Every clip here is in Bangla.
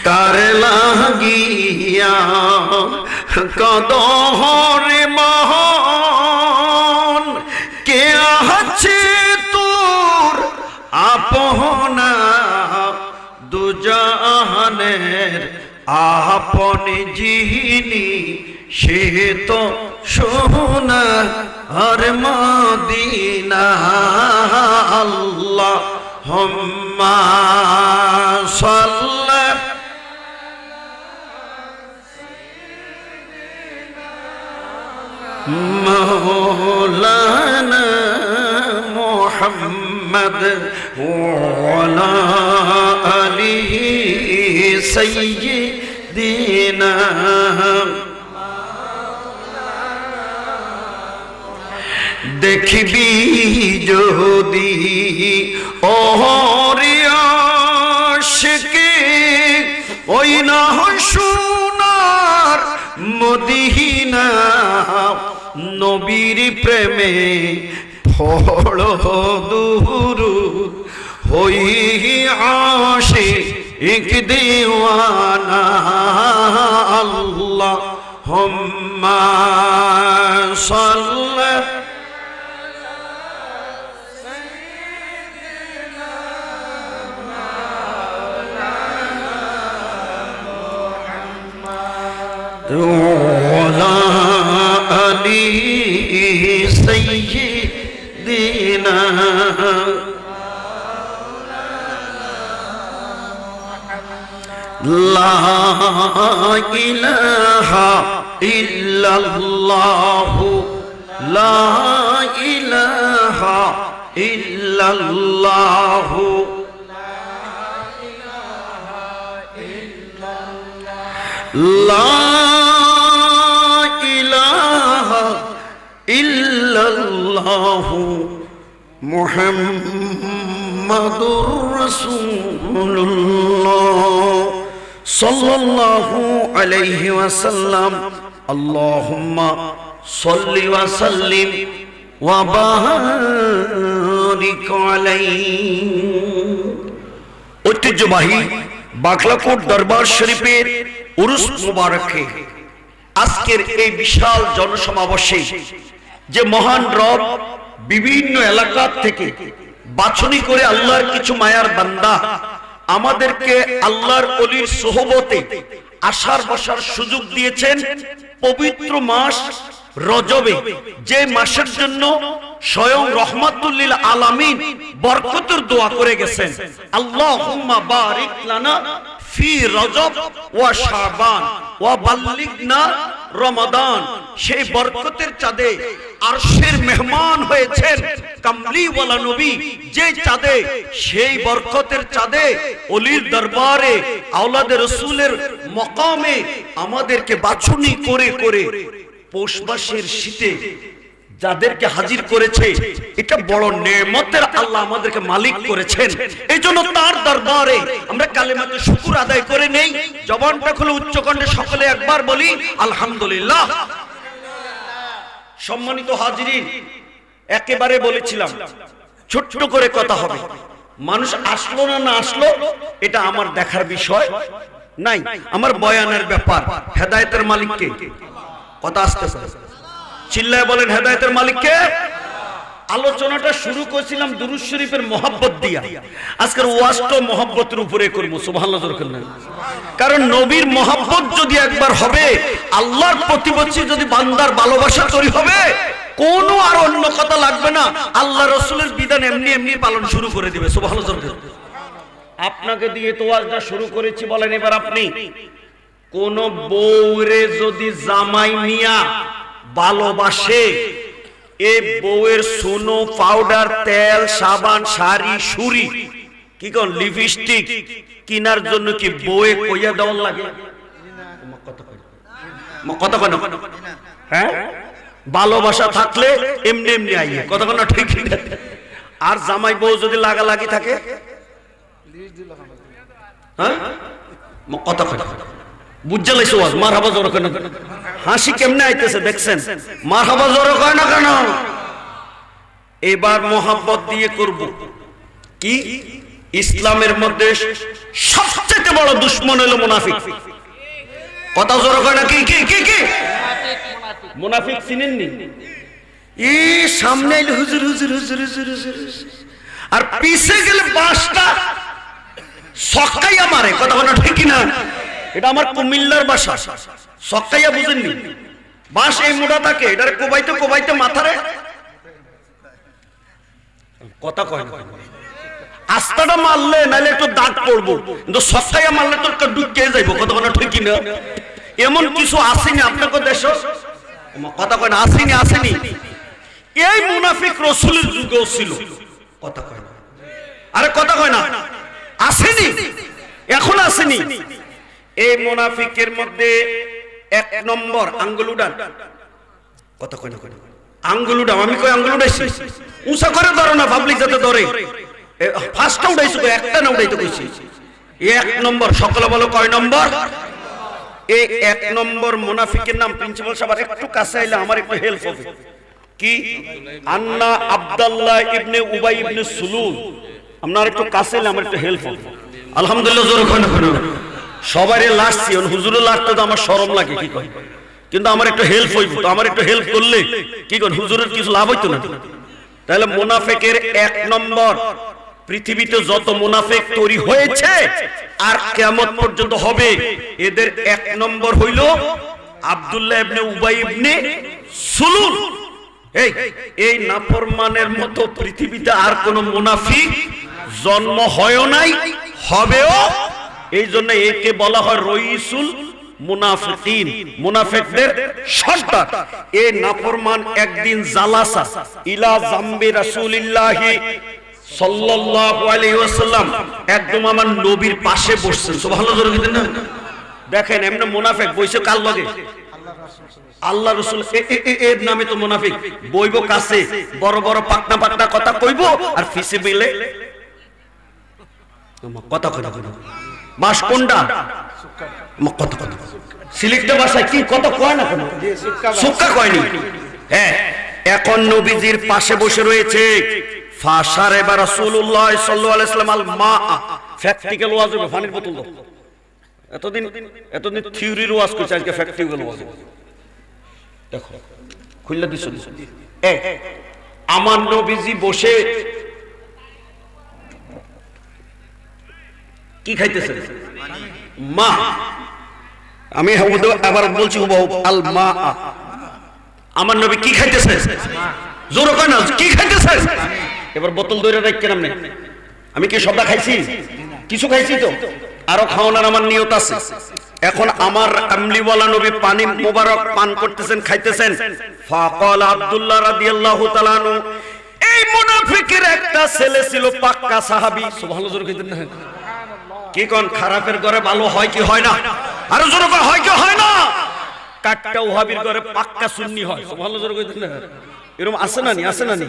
কার লাগিয়া কদরে মহন কে আছে তোর আপনা দুজাহানের আপন যিনি সে তো সোনা আর মদিনা আল্লাহুম্মা সাল্লি مولانا محمد وعلى آله سيدنا দেখবি যদি ওরে আশিকে ওই না সোনার মদিনা নবীর প্রেমে পড়ো দুরূদ হই আশিক দিওয়ানা আল্লাহুম্মা সাল্লি وعلى آله سيدنا لا إله إلا الله لا إله إلا الله لا إله إلا الله محمد رسول الله صلى الله عليه وسلم اللهم صل وسلم وبارك عليه ঐতিহ্যবাহী বাকলাকোট দরবার শরীফের উরুস মুবারকে আজকের এই বিশাল জনসমাবেশে যে মহান রব বিভিন্ন এলাকা থেকে বাছনি করে আল্লাহর কিছু মায়ার বান্দা আমাদেরকে আল্লাহর ওলির সোহবতে আসার বসার সুযোগ দিয়েছেন পবিত্র মাস রজবে, যে মাসের জন্য স্বয়ং রহমাতুল লিল আলামিন বরকতের দোয়া করে গেছেন, আল্লাহুম্মা বারিক লানা ফি রজব ওয়া শাবান ওয়া বাল্লিগনা রমাদান। সেই বরকতের চাঁদে আরশের মেহমান হয়েছেন কামলিওয়ালা নবী, যে চাঁদে সেই বরকতের চাঁদে ওলির দরবারে আওলাদে রাসূলের মকামে আমাদেরকে বাছনি করে করে পৌষ মাসের শীতে যাদেরকে হাজির করেছে, এটা বড় নেমতের আল্লাহ আমাদেরকে মালিক করেছেন। এই জন্য তার দরবারে আমরা কালেমাতে শুকর আদায় করে নেই। জবানটা খুলে উচ্চ কণ্ঠে সকলে একবার বলি আলহামদুলিল্লাহ। সম্মানিত হাজিরিন, একেবারে বলেছিলাম ছোট্ট করে কথা হবে, মানুষ আসলো না না আসলো এটা আমার দেখার বিষয় নাই, আমার বয়ানের ব্যাপার। হেদায়েতের মালিক কে? কথা আসতেছে, চিল্লায় বলেন হেদায়েতের মালিক কে? আলোচনাটা শুরু করেছিলাম দুরূদ শরীফের মহব্বত দিয়া, আজকের ওয়াজটা মহব্বতের উপরে করব। সুবহানাল্লাহ জোরে বলেন। কারণ নবীর মহব্বত যদি একবার হবে, আল্লাহর প্রতিবচ্ছি যদি বান্দার ভালোবাসা তৈরি হবে, কোনো আর অন্য কথা লাগবে না, আল্লাহ রাসূলের বিধান এমনি এমনি পালন শুরু করে দিবে। সুবহানাল্লাহ জোরে বলেন। আপনাকে দিয়ে তো ওয়াজটা শুরু করেছি, বলেন এবার আপনি কোন বউরে যদি জামাই মিয়া ভালোবাসে, এ বউয়ের সোনো, পাউডার, তেল, সাবান, শাড়ি, সুরি, কি কোন লিপস্টিক কিনার জন্য কি বউয়ে কইয়া দেওয়ার লাগে? কথা কয় না? হ্যাঁ, ভালোবাসা থাকলে এমনি এমনি আইয়ে, কথা কয় না? ঠিক। আর জামাই বউ যদি লাগালাগি থাকে, হ্যাঁ, কথা কয় না? বুঝতে লাইছো? মারহাবা জোরে কয় না? হাসি কেমনে আইতেছে দেখছেন? মারহাবা জোরে কয় না কেন? এবার মোহাব্বত দিয়ে করব কি? ইসলামের মধ্যে সবচেয়ে বড় দুশমন হলো মুনাফিক। কথা জোরে কয় না? কি কি কি কি মুনাফিক চিনেননি? এই সামনে এলে হুজুর হুজুর হুজুর হুজুর হুজুর, আর পিছে গেলে বাসটা সক্কাইয়া মারে। কথা বলা ঠিক না? এটা আমার কুমিল্লার ভাষা। সক্কাইয়া বুঝেননি? বাস এই মোটা থাকে, এটারে কোবাইতে কোবাইতে মাথারে কথা কয় না। আস্তাটা মারলে নাহলে একটু দাগ পড়বো, কিন্তু সক্কাইয়া মারলে তোর ঢুকে যাইবো। কথা বলা ঠিক না? এমন কিছু আসেনি আপনাকে দেশ? কথা কয় না? আসেনি আসেনি। এই মুনাফিক রাসূলের যুগেও ছিল। কথা কয় না? আরে কথা কয় না? আসেনি, এখন আসেনি। এই মুনাফিকের মধ্যে এক নম্বর আঙ্গুল উডান। কথা কয় না? আঙ্গুল উডাম। আমি কই আঙ্গুল উডাইছি? উঁচা করে ধরো না, পাবলিক যাতে ধরে। ফার্স্টটা উডাইছো, একটা না উডাইতে কইছি। এক নম্বর। সকলে বলো কয় নম্বর? এই এক নম্বর মুনাফিকের নাম প্রিন্সিপাল সাহেব একটু কাছে আইলে আমার একটু হেল্প হবে। কি? আন্না আব্দুল্লাহ ইবনে উবাই ইবনে সুলুল। আপনার একটু কাছে এলে আমার একটু হেল্প হবে। আলহামদুলিল্লাহ জোরে কয় না? সবারই লাস্টছি, হুজুরের লাস্টে তো আমার শরম লাগে। কি কয়? কিন্তু আমার একটু হেল্প হইব। তো আমার একটু হেল্প করলে কি কর, হুজুরের কিছু লাভ হইতো না। তাহলে মুনাফিকের এক নম্বর, পৃথিবীতে যত মুনাফিক তৈরি হয়েছে আর কিয়ামত পর্যন্ত হবে, এদের এক নম্বর হইল আব্দুল্লাহ ইবনে উবাই ইবনে সুলুল। এই নাফরমানের মতো পৃথিবীতে আর কোন মুনাফিক জন্ম হয়ও নাই, হবেও। এই জন্য একে বলা হয় রইসুল মুনাফিকিন, মুনাফিকদের সর্দার। এই নাফরমান একদিন জালাসা ইলা জামবি রাসূলিল্লাহি সাল্লাল্লাহু আলাইহি ওয়াসাল্লাম, একদম আমার নবীর পাশে বসছেন। সুবহানাল্লাহ জোরে বলেন না? দেখেন এমন মুনাফিক বইছে কার লগে? আল্লাহ রাসূল। এর নামে তো মুনাফিক। বইব কাছে বড় বড় পাকনা পাকনা কথা কইবো, আর ফিসে বিলে কথা কথা কথা। বাস কোনটা? কথা কথা সিলেক্টে ভাষায় কি কথা কয় না কেন? সুক্কা কয়নি। হ্যাঁ, এখন নবীজির পাশে বসে রয়েছে। ফাশারে বা রাসূলুল্লাহ সাল্লাল্লাহু আলাইহি ওয়াসাল্লাম আল মা, প্র্যাকটিক্যাল ওয়াজ হবে। পানির বোতল দাও। এতদিন থিওরির ওয়াজ করছে, আজকে প্র্যাকটিক্যাল ওয়াজ। দেখো খুললা দিছো। আমার নবীজি বসে কি খাইতেছেন? মা। আমি আবার বলছি আল মা। আমার নবী কি খাইতেছে? জোরে কয় না, কি খাইতেছে? এবার বোতল ধরে রাখেন আপনি। আমি কি সবটা খাইছি? কিছু খাইছি তো, আরো খাওয়ানোর আমার নিয়ত আছে। এখন আমার কামলিওয়ালা নবী পানি মোবারক পান করতেছেন, খাইতেছেন। ফাকাল আব্দুল্লাহ রাদিয়াল্লাহু তাআলা আনহু, এই মুনাফিকের একটা ছেলে ছিল পাক্কা সাহাবী। সুবহানাল্লাহ জোরে কইতেন না? কি কোন খারাপের ঘরে ভালো হয় কি হয় না? আরো জোরে কয় হয় কি হয় না? কাটটা ওহাবির ঘরে পাক্কা সুন্নি হয়। সুবহানাল্লাহ জোরে কইতেন না? এরকম আছে না নি? আছে না নি?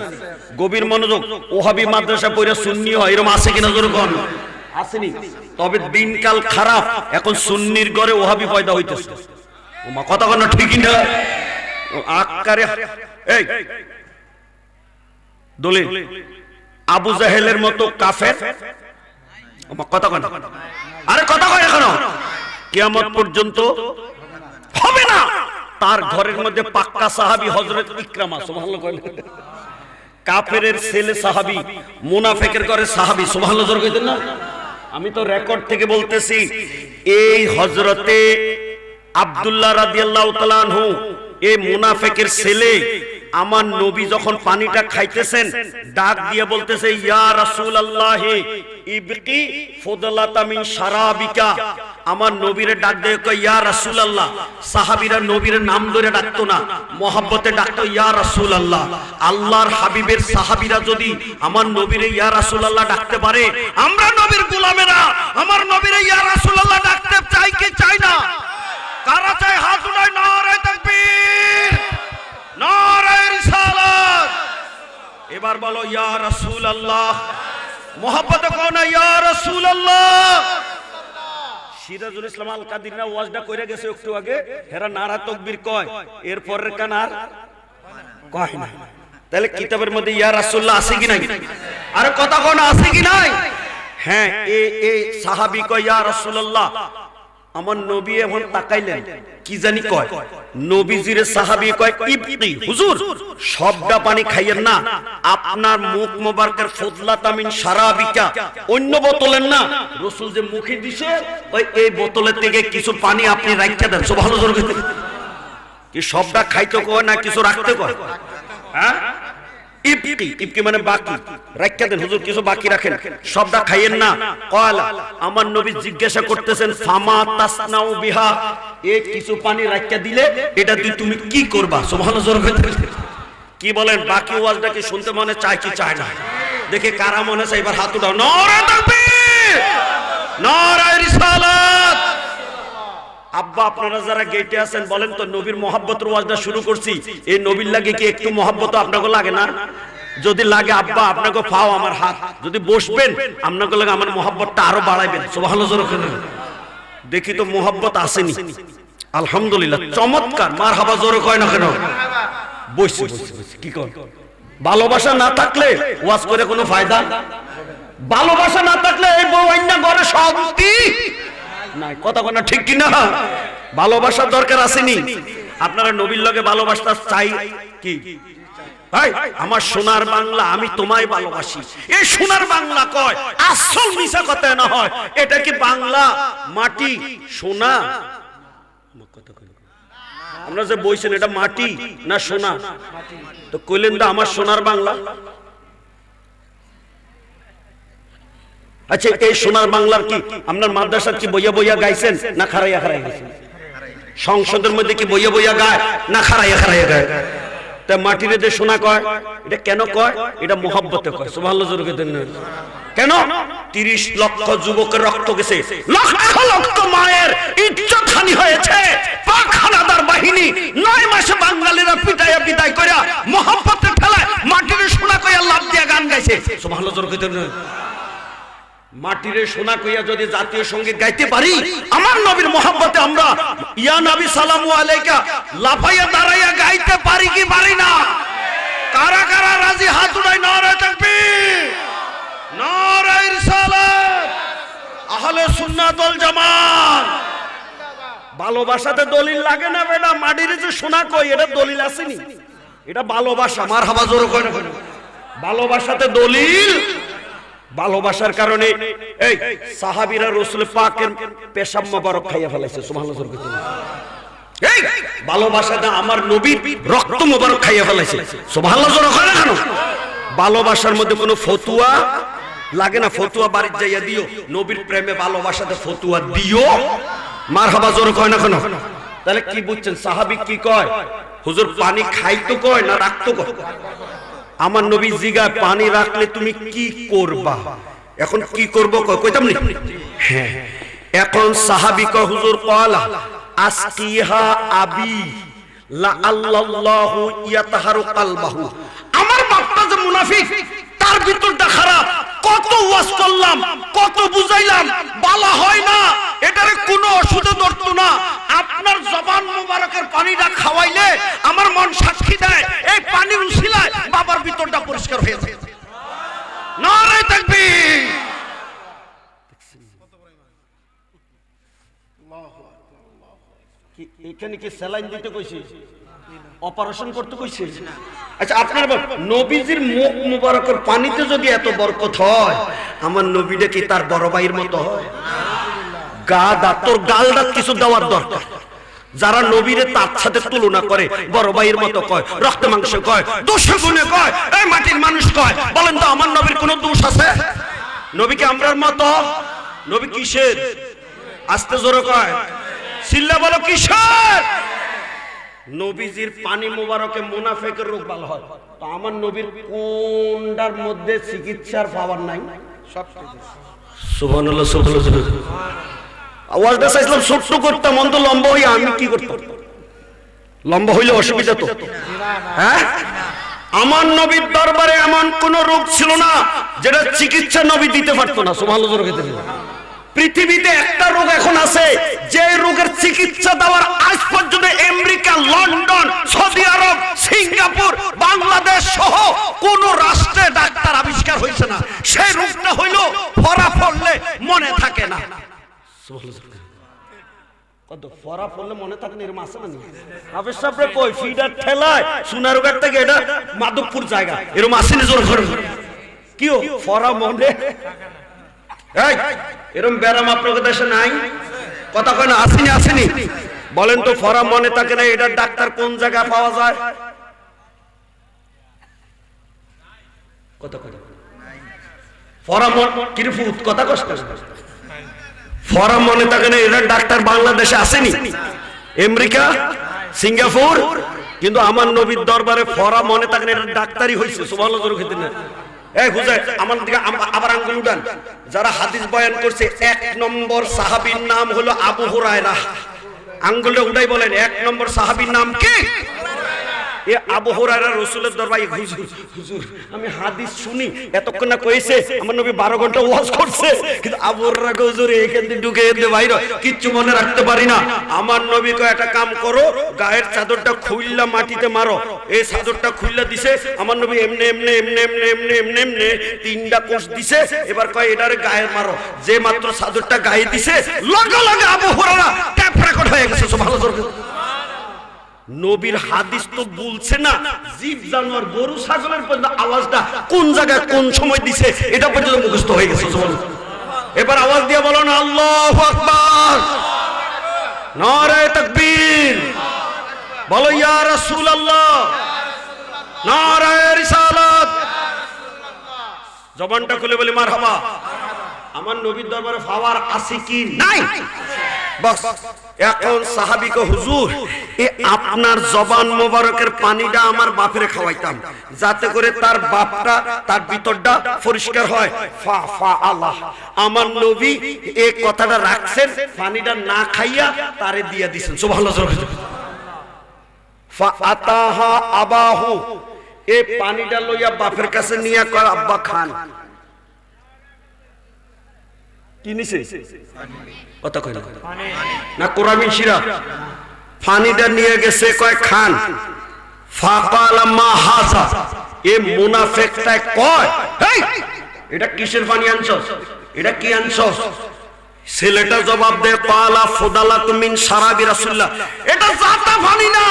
গভীর মনোযোগ। ওহাবি মাদ্রাসা পড়ে সুন্নি হয়, এরকম আছে কিনা জোরে কোন? আসেনি। তবে দিনকাল খারাপ, এখন সুন্নির ঘরে ওহাবি পয়দা হইতেছে। ওমা কথা কোন ঠিকই না? আকারে এই দলিল আবু জাহেলের মতো কাফের। ওমা কথা কোন? আরে কথা কয় এখনো? কিয়ামত পর্যন্ত হবে না। তার ঘরের মধ্যে পাক্কা সাহাবী হযরত ইকরামা। সুবহানাল্লাহ কয়? কাফেরের ছেলে সাহাবী, মুনাফিকের ঘরে সাহাবী। সুবহানাল্লাহ জোরে কইতেন না? আমি তো রেকর্ড থেকে বলতেছি, এই হযরতে আব্দুল্লাহ রাদিয়াল্লাহু তাআলা আনহু, এই মুনাফিকের ছেলে আমার নবী যখন পানিটা খাইতেছেন, ডাক দিয়ে বলতেছে, ইয়া রাসূলুল্লাহ ইবকি ফুদলাতা মিন শারাবিকা। আমার নবীরে ডাক দিয়ে কয় ইয়া রাসূলুল্লাহ। সাহাবীরা নবীর নাম ধরে ডাকতো না, মহব্বতে ডাকতো ইয়া রাসূলুল্লাহ। আল্লাহর হাবিবের সাহাবীরা যদি আমার নবীরে ইয়া রাসূলুল্লাহ ডাকতে পারে, আমরা নবীর গোলামেরা আমার নবীরে ইয়া রাসূলুল্লাহ ডাকতে চাই কি চাই না? কারা চাই? হাত উঠায় নারে তাকবীর, নারে রিসালাত। এবার বলো ইয়া রাসূলুল্লাহ। মোহাব্বতে কও না ইয়া রাসূলুল্লাহ। সিরাজুল ইসলাম আল কাদির না ওয়াজটা কইরা গেছে একটু আগে, হেরা নারা তাকবীর কয়, এরপরের কান আর কয় না। তাহলে কিতাবের মধ্যে ইয়া রাসূলুল্লাহ আছে কি নাই? আরে কথা কও না, আছে কি নাই? হ্যাঁ এই সাহাবী কয় ইয়া রাসূলুল্লাহ, আমার নবী এখন তাকাইলেন, কি জানি কয়, নবীজির সাহাবী কয় ইবতি হুজুর, সবটা পানি খাইয়েন না, আপনার মুখ মোবারকের ফজলাত মিন শারাবিকা, অন্য বোতলের না, রাসূল যে মুখে দিছে ওই এই বোতলের থেকে কিছু পানি আপনি রাখতে দেন। সুবহানাল্লাহ। কি সবটা খাইতে কয় না কিছু রাখতে কয়? হ্যাঁ, ইবকি মানে বাকি রাখতে দেন হুজুর, কিছু বাকি রাখেন, সবটা খাইয়েন না। কয়লা, আমার নবী জিজ্ঞাসা করতেছেন ফামা তাসনাউ বিহা, এই কিছু পানি রাখতে দিলে এটা দিয়ে তুমি কি করবা? সুবহানাল্লাহ। কি বলেন? বাকি ওয়াজটা কি শুনতে মনে চায় কি চায় না? দেখে কারা মনে চায় এবার হাত উঠাও। নারে তাকবীর, নারে রিসালাত। আব্বা আপনারা যারা গেটে আছেন বলেন তো, নবীর মহব্বতের ওয়াজটা শুরু করছি, এই নবীর লাগে কি একটু মহব্বত আপনাকে লাগে না? যদি লাগে আব্বা আপনাকে পাও আমার হাত, যদি বসবেন আপনাকে লাগে আমার মহব্বতটা আরো বাড়াইবেন। সুবহানাল্লাহ। দেখি তো মহব্বত আসেনি, আলহামদুলিল্লাহ, চমৎকার, মারহাবা জোরে কয় না কেন? বসছি কি কর, ভালোবাসা না থাকলে ওয়াজ করে কোনো ফায়দা, ভালোবাসা না থাকলে এই বউ আইনা ঘরে শান্তি নাই। কথা বলা ঠিক কিনা? ভালোবাসার দরকার আসেনি। আপনারা নবীর লগে ভালোবাসা চাই কি? ভাই আমার সোনার বাংলা, আমি তোমায় ভালোবাসি, এই সোনার বাংলা কয়, আসল মিছা কথা না হয়। এটা কি বাংলা মাটি সোনা? আপনারা যে বলছেন এটা মাটি না সোনা, তো কইলেন তো আমার সোনার বাংলা। আচ্ছা, এই সোনার বাংলার কি আপনার মাদ্রাসার কি বইয়া বইয়া গাইছেন না খারাইয়া খারাইয়া গাইছেন? সংসদের মধ্যে কি বইয়া বইয়া গায় না খারাইয়া খারাইয়া গায়? তা মাটিরে যে সোনা কয়, এটা কেন কয়? এটা মহব্বতে কয়। সুবহানাল্লাহ। কেন? 30 লক্ষ যুবকের রক্ত গেছে, লক্ষ লক্ষ মায়ের ইজ্জত হানি হয়েছে, পাখানাদার বাহিনী 9 মাসে বাঙালিরা পিটাইয়া বিদায় কইরা মহব্বতে ঠেলায় মাটিরে সোনা কইয়া লাভ দিয়া গান গাইছে। সুবহানাল্লাহ। মাটিরে সোনা কইয়া যদি জাতীয় সঙ্গীত গাইতে পারি, আমার নবীর মহব্বতে আমরা ইয়া নবী সালামু আলাইকা লাফাইয়া দাঁড়াইয়া গাইতে পারি কি পারি না? কারা কারা রাজি হাত উঠাই? নারে তাকবীর, নারে রিসালাত, আহলে সুন্নাত ওয়াল জামাত। ভালোবাসাতে দলিল লাগে না বেটা, মাটিরে যে সোনা কই এটা দলিল আসেনি, এটা ভালোবাসা। মারহাবা জোরে কয় না? ভালোবাসাতে দলিল। ভালোবাসার কারণে এই সাহাবীরা রাসূল পাকের পেশাব মোবারক খাইয়া ফেলাইছে। সুবহানাল্লাহ। এই ভালোবাসাটা আমার নবীর রক্ত মোবারক খাইয়া ফেলাইছে। সুবহানাল্লাহ। কেন? ভালোবাসার মধ্যে কোনো ফতুয়া লাগে না। ফতুয়া বাড়িতে যাইয়া দিও, নবীর প্রেমে ভালোবাসাতে ফতুয়া দিও। মারহাবা জোরে কয় না কেন? তাহলে কি বুঝছেন? সাহাবী কি কয়? হুজুর পানি খাইতো কয় না রাখতো কয়? আমার নবী জিগায় পানি রাখলে তুমি কি করবা? এখন কি করব কইতাম নি? হ্যাঁ, এখন সাহাবী কয় হুজুর ক্বালা আসকিহা আবি লা আল্লাহু ইয়াতাহারু কলবাহু। আমার বাপটা যে মুনাফিক, তার ভিতরটা খারাপ, কত ওয়াজ করলাম, কত বুঝাইলাম, বালা হয় না, এটারে কোনো ওষুধে ধরতো না। আপনার জবান মোবারকের পানিটা খাওয়াইলে আমার মন সাক্ষী দেয় এই পানির উসিলায় বাবার ভিতরটা পরিষ্কার হয়ে যায়। নারে তাকবীর। এখানে কি স্যালাইন দিতে কইছে? অপারেশন করতে কইছে? আচ্ছা, আপনার নবীজির মুখ মুবারকের পানিতে যদি এত বরকত হয়, আমার নবীটা কি তার বড় ভাইয়ের মতো হয়? গা দাঁত, তোর গাল দাঁত কিছু দেওয়ার দরকার। যারা নবীরে তার সাথে তুলনা করে, বড় ভাইয়ের মতো কয়, রক্ত মাংস কয়, দোষে গুণে কয়, এই মাটির মানুষ কয়, বলেন তো আমার নবীর কোনো দোষ আছে? নবীকে আমরার মতো? নবী কিসের? আস্তে জোরে কয়, চিল্লা বলো কিসের? নবীজির পানি মোবারকে মুনাফিকের রোগ ভালো হয়। তো আমার নবীর কোনটার মধ্যে চিকিৎসার পাওয়ার নাই? সুবহানাল্লাহ। সুবহানাল্লাহ। আওয়াজটা চাইছিলাম ছোট্ট করতাম, অন্ত লম্বা হইয়া আমি কি করতাম? লম্বা হইলে অসুবিধা তো? হ্যাঁ, আমার নবীর দরবারে এমন কোন রোগ ছিল না যেটা চিকিৎসা নবী দিতে পারতো না। সুবহানাল্লাহ। পৃথিবীতে একটা রোগ এখন আছে যে রোগের চিকিৎসা দেওয়ার আজ পর্যন্ত আমেরিকা, লন্ডন, সৌদি আরব, সিঙ্গাপুর, বাংলাদেশ সহ কোন রাষ্ট্রে ডাক্তার আবিষ্কার হয়েছে না। সেই রোগটা হইল ফরাফল কত ফরা পড়লে মনে থাকে না, এরকম আছে না? হাফেজ সাহেবরে কই ফিডার ঠেলায় সোনারগাঁও থেকে এটা মাধবপুর জায়গা, এরকম আসেনি জোর করে কি ও ফরা মনে এই এরকম ব্যারাম আপনাদের দেশে নাই? কথা কয় না আসেনি আসেনি? বলেন তো ফরা মনে থাকে না এটা ডাক্তার কোন জায়গায় পাওয়া যায়? কথা কথা ফরা মন কিরফুত কথা কষ্ট ফরা মনে থাকে না এটা ডাক্তার বাংলাদেশে আসেনি? আমেরিকা, সিঙ্গাপুর, কিন্তু আমার নবীর দরবারে ফরা মনে থাকে না এটা ডাক্তারই হয়েছে। সুবহানাল্লাহ জোরে খেতে না। এই হুজুর আমার দিকে আবার আঙ্গুল উঠান। যারা হাদিস বয়ান করছে 1 নম্বর সাহাবীর নাম হলো আবু হুরায়রা। আঙ্গুলটা উঠাই বলেন 1 নম্বর সাহাবীর নাম কি? এ আবু হুরায়রা রাসূলের দরবারে হুজুর হুজুর আমি হাদিস শুনি, এতক্ষণ না কইছে আমার নবী 12 ঘন্টা ওয়াজ করছে, কিন্তু আবু হুরায়রা হুজুর এইখান থেকে ঢুকে এতে বাইরে কিচ্ছু মনে রাখতে পারি না। আমার নবী কয় একটা কাম করো, গায়ের চাদরটা খুললা মাটিতে মারো। এই চাদরটা খুললা দিছে, আমার নবী এমনে এমনে এমনে এমনে এমনে এমনে এমনে 3টা কোষ দিছে। এবার কয় এটারে গায়ে মারো। যে মাত্র চাদরটা গায়ে দিছে লগে লগে আবু হুরায়রা ট্যাপ রেকর্ড হয়ে গেছে। সুবহানাল্লাহ। নবীর হাদিস তো বলছে না জীব জানোয়ার গরু ছাগলের পর্যন্ত আওয়াজটা কোন জায়গায় কোন সময় দিছে এটা পর্যন্ত মুখস্থ হয়ে গেছে। এবার আওয়াজ দিয়ে বলো না আল্লাহু আকবার, নারে তাকবীর, বলো ইয়া রাসূলুল্লাহ, নারে রিসালাত। জবানটা খুলে বলি মারহাবা। আমার নবীর দরবারে পাওয়ার আছে কি নাই? বাস এখন সাহাবীকে হুজুর এ আপনার জবান মোবারকের পানিটা আমার বাপেরে খাওয়াইতাম যাতে করে তার বাপটা তার ভিতরটা পরিষ্কার হয়। ফা ফা আল্লাহ, আমার নবী এই কথাটা রাখছেন, পানিটা না খাইয়া তারে দিয়া দিবেন। সুবহানাল্লাহ। ফা আতাহা আবাহু, এই পানিটা লইয়া বাপের কাছে নিয়া কয় আব্বা খান। কি নিছে? কথা কই না না কোরআন শিরা পানিটা নিয়ে গেছে কয় খান। ফাকালা মা হাসা, এ মুনাফিকটা কয় এই এটা কিসের পানি আনছস, এটা কি আনছস? ছেলেটা জবাব দেয় পালা ফুদালাতু মিন শারাবি রাসূলুল্লাহ, এটা জাতা পানি না,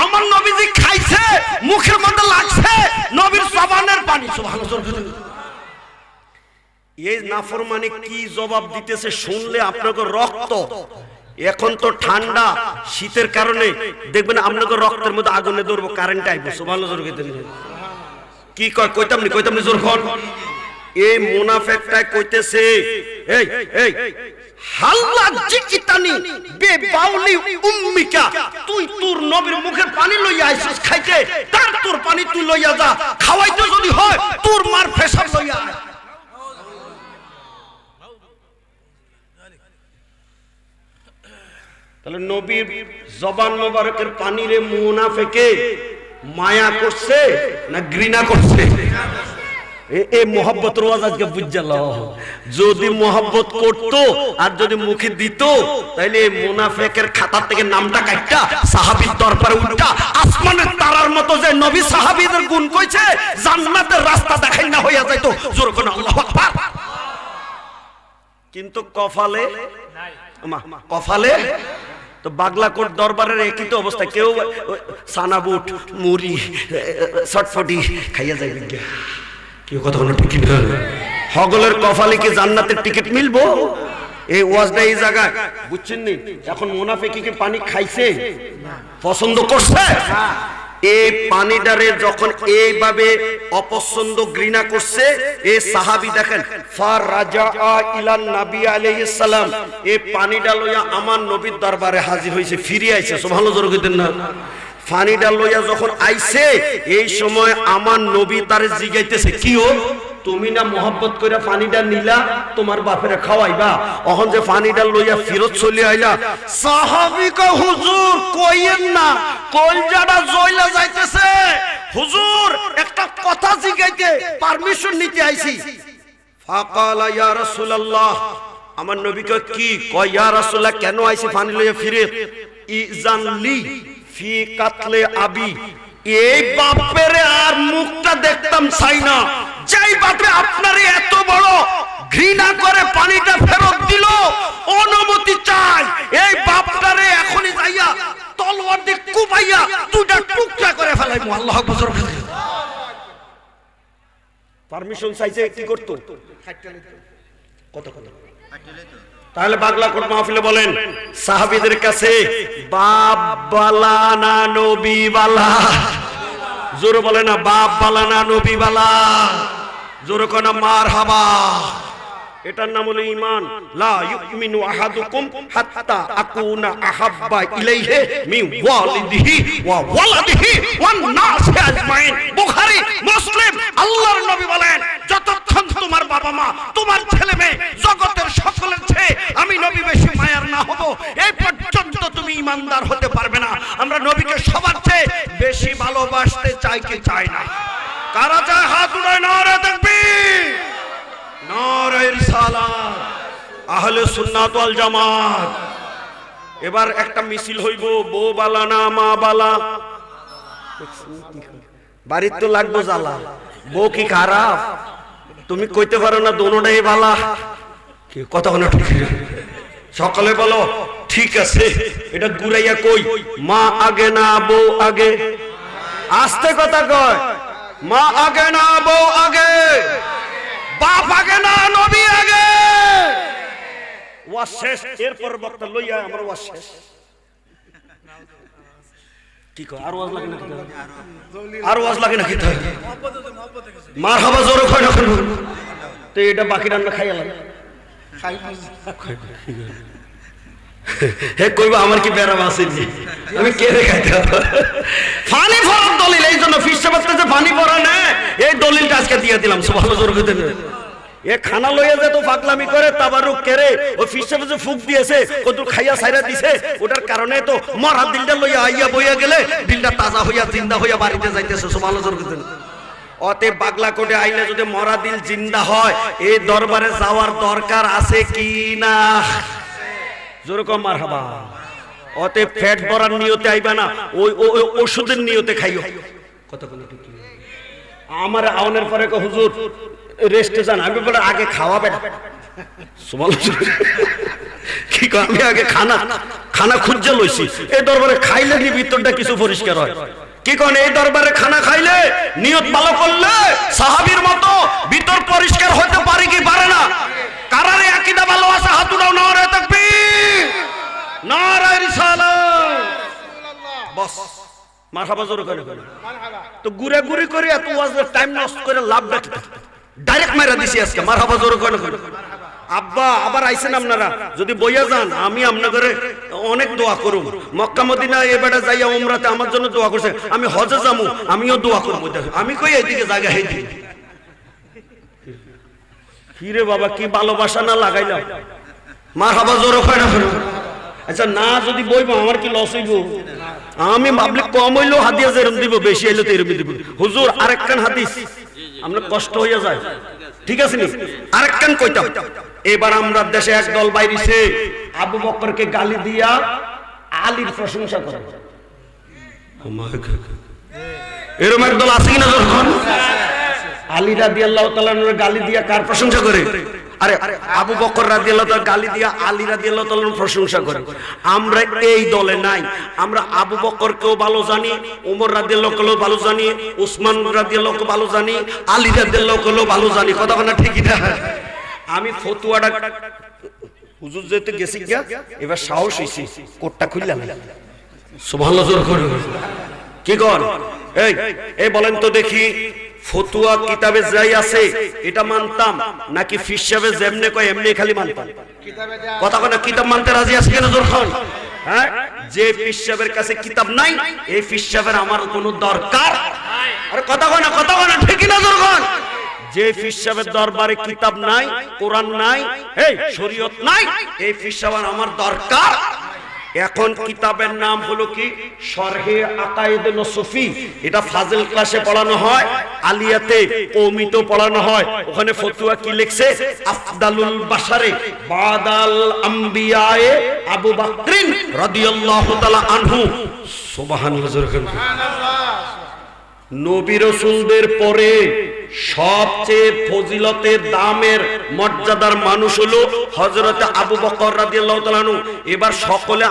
আমার নবীজি খাইছে, মুখের মধ্যে লাগছে নবীর জবানের পানি। সুবহানাল্লাহ। এই নাফরমানি কি জবাব দিতেছে শুনলে আপনাকে রক্ত, এখন তো ঠান্ডা শীতের কারণে দেখবেন আপনাকে রক্তের মধ্যে আগুনে ধরবো, কারেন্ট আইবো। সুবহানাল্লাহ। কি কয় কইতাম নি জোর খন। এই মুনাফিকটা কইতেছে এই এই হাল্লা জিকিতানি বেবাউলি উম্মিকা, তুই তোর নবীর মুখের পানি লইয়া আইছিস খাইতে, তার তোর পানি তুই লইয়া যা, খাওয়াইতে যদি হয় তোর মার পেশাব লইয়া আয়। তাহলে নবীর জবান মোবারকের পানিরে মুনাফিকে মায়া করছে না ঘৃণা করছে? এই মোহাব্বত রোজ আজকে বুঝাল। যদি মোহাব্বত করত আর যদি মুখে দিত তাহলে এই মুনাফিকের খাতা থেকে নামটা কাটটা সাহাবীর দরবারে উঠা আসমানের তারার মতো যে নবী সাহাবীদের গুণ কইছে জান্নাতের রাস্তা দেখাই না হইয়া যাইতো। জোরে কোন আল্লাহু আকবার। কিন্তু কপালে কপালে তো বাগলাকোট দরবারের একই তো অবস্থা, কেউ সানাবুট মুড়ি চটফটি খাইয়া যাইবে, কেউ কথা বলে টিকিট হগলের কপালে কি জান্নাতের টিকিট মিলবো? এই ওয়াজটা এই জায়গায় বুঝছেন নি? এখন মুনাফিকি কি পানি খাইছে, পছন্দ করছে? এই পানিটারে যখন এইভাবে অপছন্দ ঘৃণা করছে, এই সাহাবী দেখেন ফার রাজা ইলান নবী আলাইহিস সালাম, এই পানিটা লইয়া আমার নবীর দরবারে হাজির হইছে, ফিরে আইছে। সুবহানাল্লাহ জোরে কইতেন না? পানিটা লইয়া যখন আইছে এই সময় আমার নবী তারে জিগাইতেছে কি ও তুমি না মোহাব্বত করে পানিটা নিলা তোমার বাপেরে খাওয়াইবা, এখন যে পানিটা লইয়া ফিরত চলে আইলা। সাহাবী কয় হুজুর কইেন না, কলজাটা জয়লা যাইতেছে, হুজুর একটা কথা জিগাইতে পারমিশন নিতে আইছি। ফাকালা ইয়া রাসূলুল্লাহ, আমার নবী কয় কি? কয় ইয়া রাসূলুল্লাহ কেন আইছি পানি লইয়া ফিরে? ইজানলি ফি কাতলে আবি, এই বাপের আর মুখটা দেখতাম চাই না, যেই বাপে আপনারে এত বড় ঘৃণা করে পানিটা ফেরত দিল, অনুমতি চাই এই বাপটারে পারমিশন চাইছে কি করতো? কত কত। তাহলে বাগলাকোট মাহফিলে বলেন সাহাবীদের কাছে বাপ বালা না নবী বালা? জোরে বলে না বাপ বালা না নবী বালা? জোরে কোন মারহাবা। এটার নাম হলো ঈমান। লা ইউমিনু আহাদুকুম হাত্তা আকুনা আহাব্বা ইলাইহি মিন ওয়ালিদিহি ওয়া ওয়ালাদিহি ওয়ান নাসি আজমাইন। বুখারী, মুসলিম। আল্লাহর নবী বলেন যতক্ষণ তোমার বাবা মা, তোমার ছেলে মেয়ে, জগতের সকলের চেয়ে আমি নবী বেশি মায়ার না হব, এই পর্যন্ত তুমি ঈমানদার হতে পারবে না। আমরা নবীকে সবার চেয়ে বেশি ভালোবাসতে চাই কি চাই না? কারা চায় হাত উঠায় নারে তাকবীর, নারে রিসালাত, আহলে সুন্নাত ওয়াল জামাত। এবার একটা মিছিল হইব, বউ বালা না মা বালা? বাড়ির তো লাগবো জ্বালা। বউ কি খারাপ? তুমি কইতে পারো না দোনোটাই বালা? কি কথা না? সকালে বলো ঠিক আছে, এটা ঘুরাইয়া কই মা আগে না বউ আগে? আস্তে কথা কয়, মা আগে না বউ আগে, বাপ আগে না নবী আগে। ওয়াজ শেষ, এরপর বক্তা লইয়া আমরা ওয়াজ শেষ। কি কয় আর ওয়াজ লাগে না? আর ওয়াজ লাগে না? কি তাই মারহাবা জোরে কয় না? তো এটা বাকি রান্না খাইয়া লাগে হে কইবা আমার কি বেরাম আছে? আমি কে রে খাইতে ফানি ফরার দলিল। এই জন্য ফিসবাতে যে ফানি ফরা না, এই দলিলটা আজকে দিয়ে দিলাম। সুবহানাল্লাহ জোরে কইতে। এ খানা লইয়া যে তো পাগলামি করে তাবারুক করে ও ফিসবাতে যে ফুক দিয়েছে কত খাইয়া ছাইরা দিছে, ওটার কারণে তো মরা দিলটা লইয়া আইয়া বইয়া গেলে দিলটা তাজা হইয়া জিন্দা হইয়া বাড়িতে যাইতেছে। সুবহানাল্লাহ জোরে কইতে। অতএব বাগলাকোটে আইলে যদি মরা দিল জিন্দা হয়, এই দরবারে যাওয়ার দরকার আছে কি না? জোরে কম মারহাবা। অতএব ফ্যাট ভরার নিয়তে আইবা না, ওই ওষুধের নিয়তে খাইও। কত কোন ঠিক আমার আওনের পরে কো হুজুর রেস্টে যান। আমি বলে আগে খাওয়াবে না। সুবহানাল্লাহ। কি কয় আমি আগে খানা খুঁজে লইছি। এই দরবারে খাইলে নি ভিতরটা কিছু পরিষ্কার হয়। কি কোন এই দরবারে খানা খাইলে নিয়ত ভালো করলে সাহাবীর মতো ভিতর পরিষ্কার হতে পারে কি পারে না? কারারে আকীদা ভালো আছে হাত উঠাও, নারে তাকবীর, নারে রিসালাত। বস মারহাবা জোরে করে। তো গুরে গুরি করে এত ওয়াজের টাইম নষ্ট করে লাভ দেখতে ডাইরেক্ট মাইরা দিছি আজকে। মারহাবা জোরে করে। আব্বা আবার আইছেন আপনারা, যদি বইয়া যান আমি আপনাদের অনেক দোয়া করব। মক্কা মদিনা এবারে যাইয়া উমরাতে আমার জন্য দোয়া করছে। আমি হজে যাবো, আমিও দোয়া করব। আমি কই এইদিকে জায়গা হেদি কি রে বাবা, কি ভালোবাসা না লাগাইলাম। মারহাবা জোরে কয় না? আচ্ছা না যদি বইবো আমার কি লস হইব? আমি ভাবলে কম হইলো হাদিয়া যেরকম দিব, বেশি হইলো তো এরকম দিব। হুজুর আরেকখান হাদিস, আপনার কষ্ট হইয়া যায়। ঠিক আছে নি? আরেকখান কইতাম। এবার আমরা দেশে এক দল বাইরিছে আবু বকরকে গালি দিয়া আলীর প্রশংসা করে। এরকম এক দল আছে কিনা? যখন আলী রাদিয়াল্লাহু তাআলা এর গালি দিয়া কার প্রশংসা করে? আরে আবু বকর রাদিয়াল্লাহু তাআলা গালি দিয়া আলী রাদিয়াল্লাহু তাআলার প্রশংসা করে। আমরা এই দলে নাই। আমরা আবু বকরকেও ভালো জানি, ওমর রাদিয়াল্লাহুকেও ভালো জানি, উসমান রাদিয়াল্লাহুকে ভালো জানি, আলী রাদিয়াল্লাহুকেও ভালো জানি। কথা বলা ঠিক না? আমি ফতুয়াটা হুজুর যেতে গেছি গিয়া, এবার সাহস হইছে কোটটা খুললাম। সুবহানাল্লাহ জোরে করে। কি কর এই বলেন তো দেখি, ফতুয়া কিতাবে যাই আছে এটা মানতাম নাকি ফিস সাহেব যেমনে কয় এমনি খালি মানতাম? কথা কয় না? কিতাব মানতে রাজি আছে কেন জোরখান? হ্যাঁ, যে ফিস সাহেবের কাছে কিতাব নাই এই ফিস সাহেবের আমার কোনো দরকার। আরে কথা কয় না? কথা কয় না? ঠিক না জোরখান? যে ফিস সাহেবের দরবারে কিতাব নাই, কোরআন নাই, এই শরীয়ত নাই, এই ফিস সাহেব আমার দরকার। এখন কিতাবের নাম হলো কি শরহে আকায়েদ নসফি। এটা ফাজিল ক্লাসে পড়ানো হয়, আলিয়াতে কওমিতে পড়ানো হয়। ওখানে ফতোয়া কি লিখছে? আফদালুল বাশারে বাদাল আম্বিয়ায়ে আবু বকর রাদিয়াল্লাহু তাআলা আনহু। সুবহানাল্লাহ। নবী রাসূলদের পরে সবচেয়ে ফজিলতের দামের মর্যাদার মানুষ হলো হযরত আবু বকর রাদিয়াল্লাহু তাআলা আনহু। এবার সকলে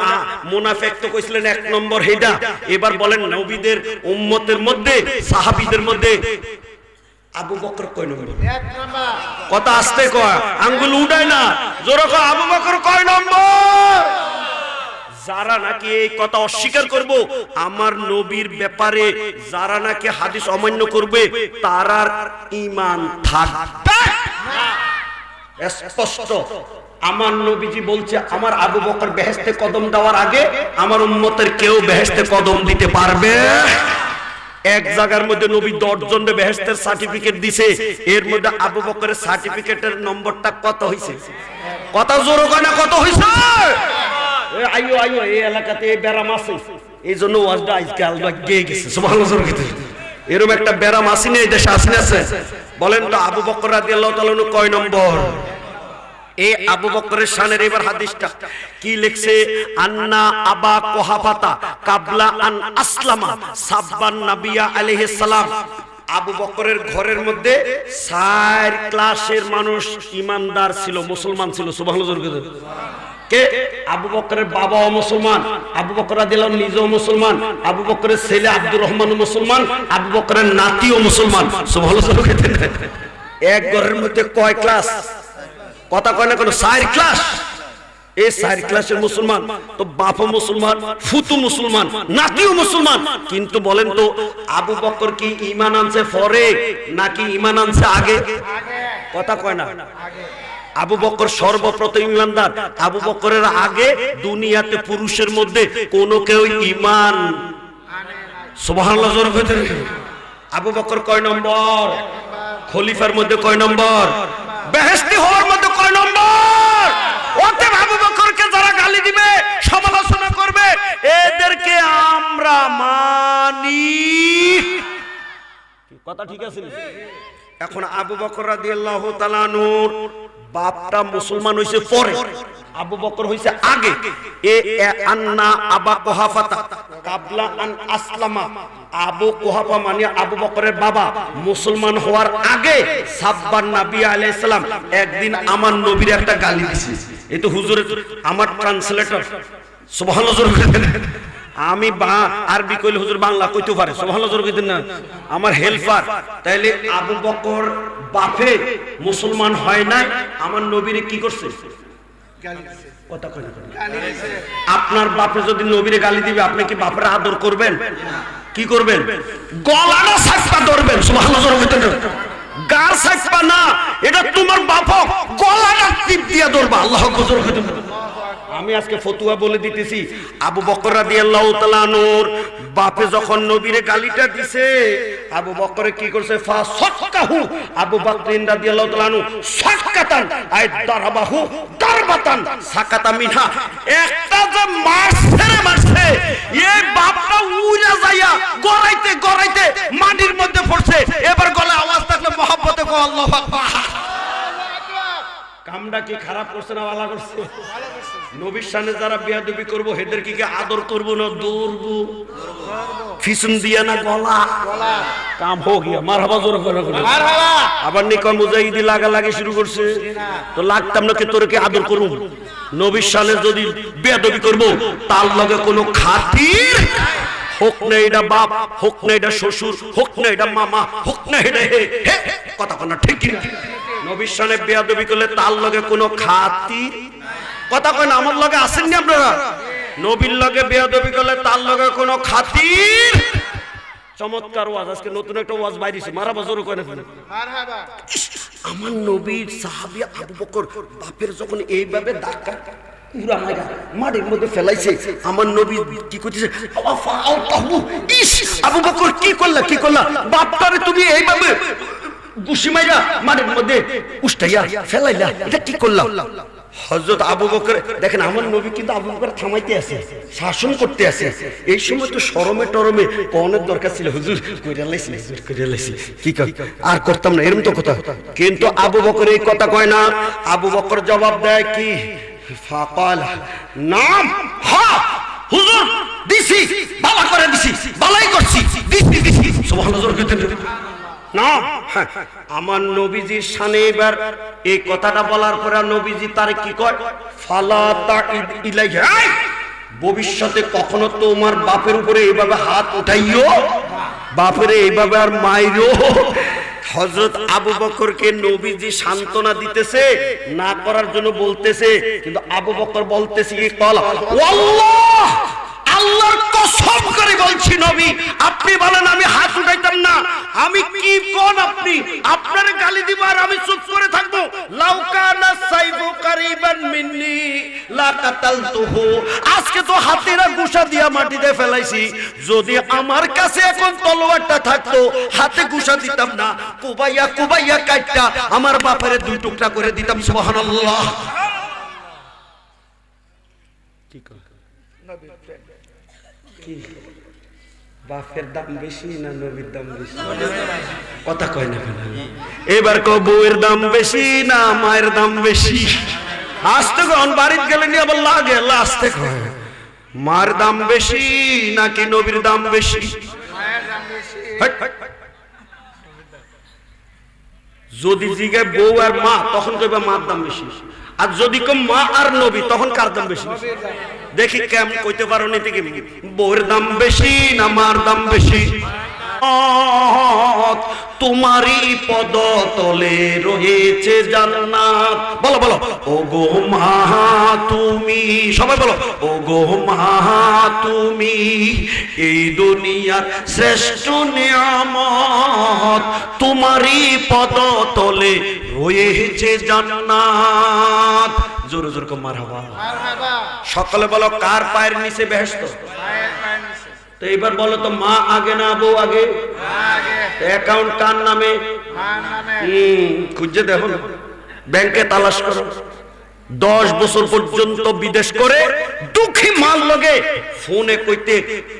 মুনাফিক তো কইছিলেন এক নম্বর হেডা। এবার বলেন নবীদের উম্মতের মধ্যে সাহাবীদের মধ্যে আবু বকর কয় নম্বর? কথা আসতে কয়, আঙ্গুল উঠায় না, জোরে কয় আবু বকর কয় নম্বর? যারা নাকি এই কথা অস্বীকার করব, আমার নবীর ব্যাপারে যারা নাকি হাদিস অমান্য করবে, তারার ঈমান থাকবে না। স্পষ্ট আমার নবীজি বলছে, আমার আবু বকর বেহেশতে কদম দেওয়ার আগে আমার উম্মতের কেউ বেহেশতে কদম দিতে পারবে। এক জায়গার মধ্যে নবী 10 জনের বেহেশতের সার্টিফিকেট দিছে, এর মধ্যে আবু বকরের সার্টিফিকেটের নম্বরটা কত হইছে? কত জোর কয় না কত হইছে? আইও আইও, এই এলাকাতে এই ব্যারাম আছে, এই জন্য ওয়াজটা আজকে আলবা গিয়ে গেছে। সুবহানাল্লাহ। এরকম একটা ব্যারাম আসেনি এই দেশে, আসেনি আছে? বলেন তো আবু বকর রাদিয়াল্লাহু তাআলা কয় নম্বর? এই আবু বকরের শানের এবার হাদিসটা কি লিখছে? আন্না আবা কুহাফাতা কাবলা আন আসলামা সাব্বান নাবিয়া আলাইহিস সালাম। আবু বকরের ঘরের মধ্যে 4 ক্লাসের মানুষ ঈমানদার ছিল, মুসলমান ছিল। সুবহানাল্লাহ। কে? আবু বকরের বাবাও মুসলমান, আবু বকর রাদিয়াল্লাহু আনহু নিজেও মুসলমান, আবু বকরের ছেলে আব্দুর রহমান মুসলমান, আবু বকরের নাতিও মুসলমান। সুবহানাল্লাহ। এক ঘরের মধ্যে কয় ক্লাস? কথা কয় না কোন? 4 ক্লাস। এই 4 ক্লাসের মুসলমান, তো বাপও মুসলমান, ফুতু মুসলমান, নাতিও মুসলমান। কিন্তু বলেন তো আবু বকর কি ঈমান আনছে পরে নাকি ঈমান আনছে আগে? কথা কয় না। আবু বকর সর্বপ্রথম ঈমানদার। আবু বকরের আগে দুনিয়াতে পুরুষের মধ্যে কোন কেউ ঈমান, সুবহানাল্লাহ। আবু বকর কয় নম্বর? খলিফার মধ্যে কয় নম্বর? বেহেশতি হওয়ার মধ্যে কয় নম্বর? অতএব আবু বকরকে যারা গালি দিবে, সমালোচনা করবে, এদেরকে আমরা মানি। কথা ঠিক আছে? এখন আবু বকর রাদিয়াল্লাহু তাআলা নূর বাপটা মুসলমান হইছে পরে, আবু বকর হইছে আগে। এ আন্না আবা কুহাফাতা কাবলা আন আসলামা। আবু কুহাফা মানে আবু বকরের বাবা, মুসলমান হওয়ার আগে সাব্বান নবী আলাইহিস সালাম একদিন আমার নবীর একটা গালি দিছে। এই তো হুজুর আমার ট্রান্সলেটর। সুবহানাল্লাহ। আমি আরবি কইলে হুজুর বাংলা কইতে পারে। সুবহানাল্লাহ কইতেন না? আমার হেল্পার। তাইলে আবু বকর বাপে মুসলমান হয় নাই, আমার নবীরে কি করছে? গালি দিছে। কথা কয় না? গালি দিছে। আপনার বাপে যদি নবীরে গালি দিবে, আপনি কি বাপের আদর করবেন? কি করবেন? গলাটা ছাপা ধরবেন। সুবহানাল্লাহ কইতেন না? গার ছাপা না, এটা তোমার বাপ, গলাটা টিপ দিয়া ধরবা। আল্লাহু আকবার কইতেন। আমি আজকে ফতুয়া বলে দিতেছি, আবু বকর রাদিয়াল্লাহু তাআলা নূর বাপে যখন নবীরে গালিটা দিছে, আবু বকরে কি করছে? ফাসাক্কাহু। আবু বকর রাদিয়াল্লাহু তাআলা নূর সাক্কাতান আই দারাবাহু দারবাতান সাকাতা মিনহা। একটা যে মারছে, এই বাপটা উড়া যায়া গড়াইতে গড়াইতে মাটির মধ্যে পড়ছে। এবার গলায় আওয়াজ থাকলে মহব্বতে কও আল্লাহু আকবার। কামটা কি খারাপ করছে না ভালো করছে? নবীর সামনে যারা বেয়াদবি করবো, হেদের কি আদর করবো না দৌড়ব? ফিসুন দিয়া না গলা কাম হো গিয়া মারহাবা জোর করে। আবার নিকন মুজাহিদি লাগা লাগে শুরু করছে, তো লাগতাম না কি তোরে কি আদর করব? নবীর সামনে যদি বেয়াদবি করবো, তার লগে কোনো খাতির হোক না এটা বাপ, হোক না এটা শ্বশুর, হোক না এটা মামা, হোক না এটা কথা কোন ঠিক না? নবীর সামনে বেয়াদবি করলে তার লগে কোনো খাতির। কথা কয় না? আমার লগে আসেননি আপনারা? নবীর লগে বেয়াদবি করলে তার লগে কোনো খাতির। চমৎকার ওয়াজ, আজকে নতুন একটা ওয়াজ বাইরেছে। মারহাবা জোরে কয় না? মারহাবা। আমার নবীর সাহাবী আবু বকর বাপের যখন এইভাবে ধাক্কা পুরা মাইরা মাটির মধ্যে ফেলাইছে, আমার নবী কি করতেছে? আবু বকর কি করলা, কি করলা? বাপটারে তুমি এইভাবে গুশি মাইরা মাটির মধ্যে উষ্টাইয়া ফেলাইলা, এটা কি করলা? হযরত আবু বকর দেখেন, আমার নবী কিন্তু আবু বকর থামাইতে আছে, শাসন করতে আছে। এই সময় তো শরমে টরমে কোনের দরকার ছিল, হুজুর কইরা লাইছি, হুজুর কইরা লাইছি, কি কই আর করতাম না, এরকম তো কথা। কিন্তু আবু বকর এই কথা কয় না। আবু বকর জবাব দেয় কি? ফাকাল নাম, হ্যাঁ হুজুর দিছি, ভালো করে দিছি, ভালোই করছি, দিছি দিছি। সুবহানাল্লাহ। না, আমার নবীজির শানে এবার এই কথাটা বলার পরে নবীজি তার কি কয়? ফালা তাইদ ইলাইহি। ভবিষ্যতে কখনো তোমার বাপের উপরে এইভাবে হাত উঠাইও, বাপের এইভাবে আর মাইরো। হযরত আবু বকরকে নবীজি সান্ত্বনা দিতেছে, না করার জন্য বলতেছে, কিন্তু আবু বকর বলতেছে কি কলা ওয়াল্লাহ, আল্লাহর কসম করে বলছি নবী আপনি বলেন আমি হাত উঠাইতাম না। আমি কি কোন আপনি আপনার গালি দিব আর আমি চুপ করে থাকবো? লাউ কানা সাইফু কারিবান মিন্নি লা কাতালতুহু। আজকে তো হাতেরা গুছা দিয়া মাটিতে ফেলাইছি, যদি আমার কাছে এখন তলোয়ারটা থাকতো হাতে গুছা দিতাম না, কুবাইয়া কুবাইয়া কাটটা আমার বাপের দুই টুকরা করে দিতাম। সুবহানাল্লাহ। কি কর বাপের দাম বেশি না নবীর দাম বেশি? কথা কয় না কেন? এবার কো বউয়ের দাম বেশি না মায়ের দাম বেশি? আসতে কন বাড়িতে গেলে নিয়ে আবার লাগে আসতে কয় মার দাম বেশি নাকি নবীর দাম বেশি? মায়ের দাম বেশি। যদি জিগে বউ আর মা তখন কইবা মার দাম বেশি, আর যদি কম মা আর নবী তখন কার দাম বেশি? দেখি কেমন কইতে পারো নি থেকে বউয়ের দাম বেশি না মার দাম বেশি? তোমারই পদতলে রয়েছে জান্নাত। বলো বলো ও গো মা তুমি, সবাই বলো ও গো মা তুমি এই দুনিয়ার শ্রেষ্ঠ নিয়ামত, তোমারই পদতলে রয়েছে জান্নাত। জোরে জোরে কম মারহাবা। সকালে বলো কার পায়ের নিচে বেহেশত? তো এবার বলো তো মা আগে না বউ আগে? অ্যাকাউন্ট কার নামে? খুঁজে দেখো, ব্যাংকে তালাশ করো। 10 বছর পর্যন্ত বিদেশ করে দুঃখী মাল লগে ফোনে কইতে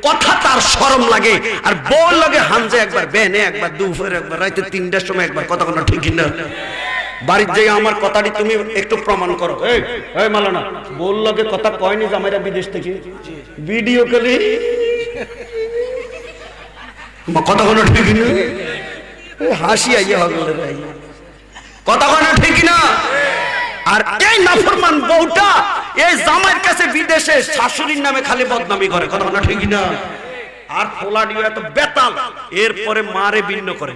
কথা তার শরম লাগে, আর বউ লগে হানজে একবার, বেনে একবার, দুপুরে একবার, রাতে 3টার সময় একবার। কথা কোনো ঠিক না? বাড়ির যে আমার কথাটি তুমি একটু প্রমাণ করো। এই মালানা বউ লগে কথা কয়নি জামাইরা বিদেশ থেকে ভিডিও কলে? কথা কোনো ঠিক না? হাসি আইয়া হবে কথা কোনো ঠিক না? আর এই নাফরমান বউটা এই জামাইয়ের কাছে বিদেশে শাশুড়ির নামে খালি বদনামি করে। কথা কোনো ঠিক না? আর ফোলাডিও এত বেতাল, এরপরে মারে ভিন্ন করে।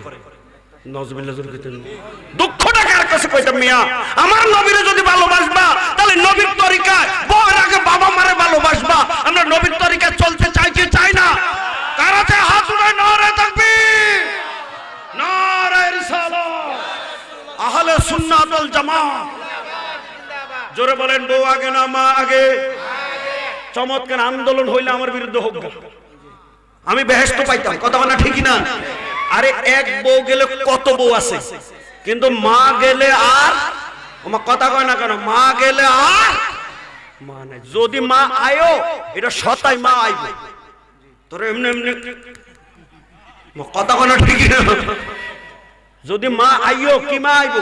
দুঃখটা কার কাছে কইতাম মিয়া? আমার নবীরে যদি ভালোবাসবা তাহলে নবীর তরিকায়, বউর আগে বাবা মারে ভালোবাসবা। আমরা নবীর তরিকায় চলতে চাই কি চাই না? কারাতে হাত উঠায় নারে তাকবীর, নারে রিসালাত, আহলে সুন্নাত ওয়াল জামাত। জোরে বলেন বউ আগে না মা আগে? চমৎকার আন্দোলন হইলে আমার বিরুদ্ধে হোক, আমি বেহেশত পাইতাম। কথা বলা ঠিক না? আরে এক বউ গেলে কত বউ আছে, কিন্তু মা গেলে আর, আমার কথা কয় না কেন? মা গেলে আর মা নাই। যদি মা আয়ো এটা সতাই মা আইবে, তোর এমনি এমনি কথা কয় না ঠিক না? যদি মা আইও কি মা আইব?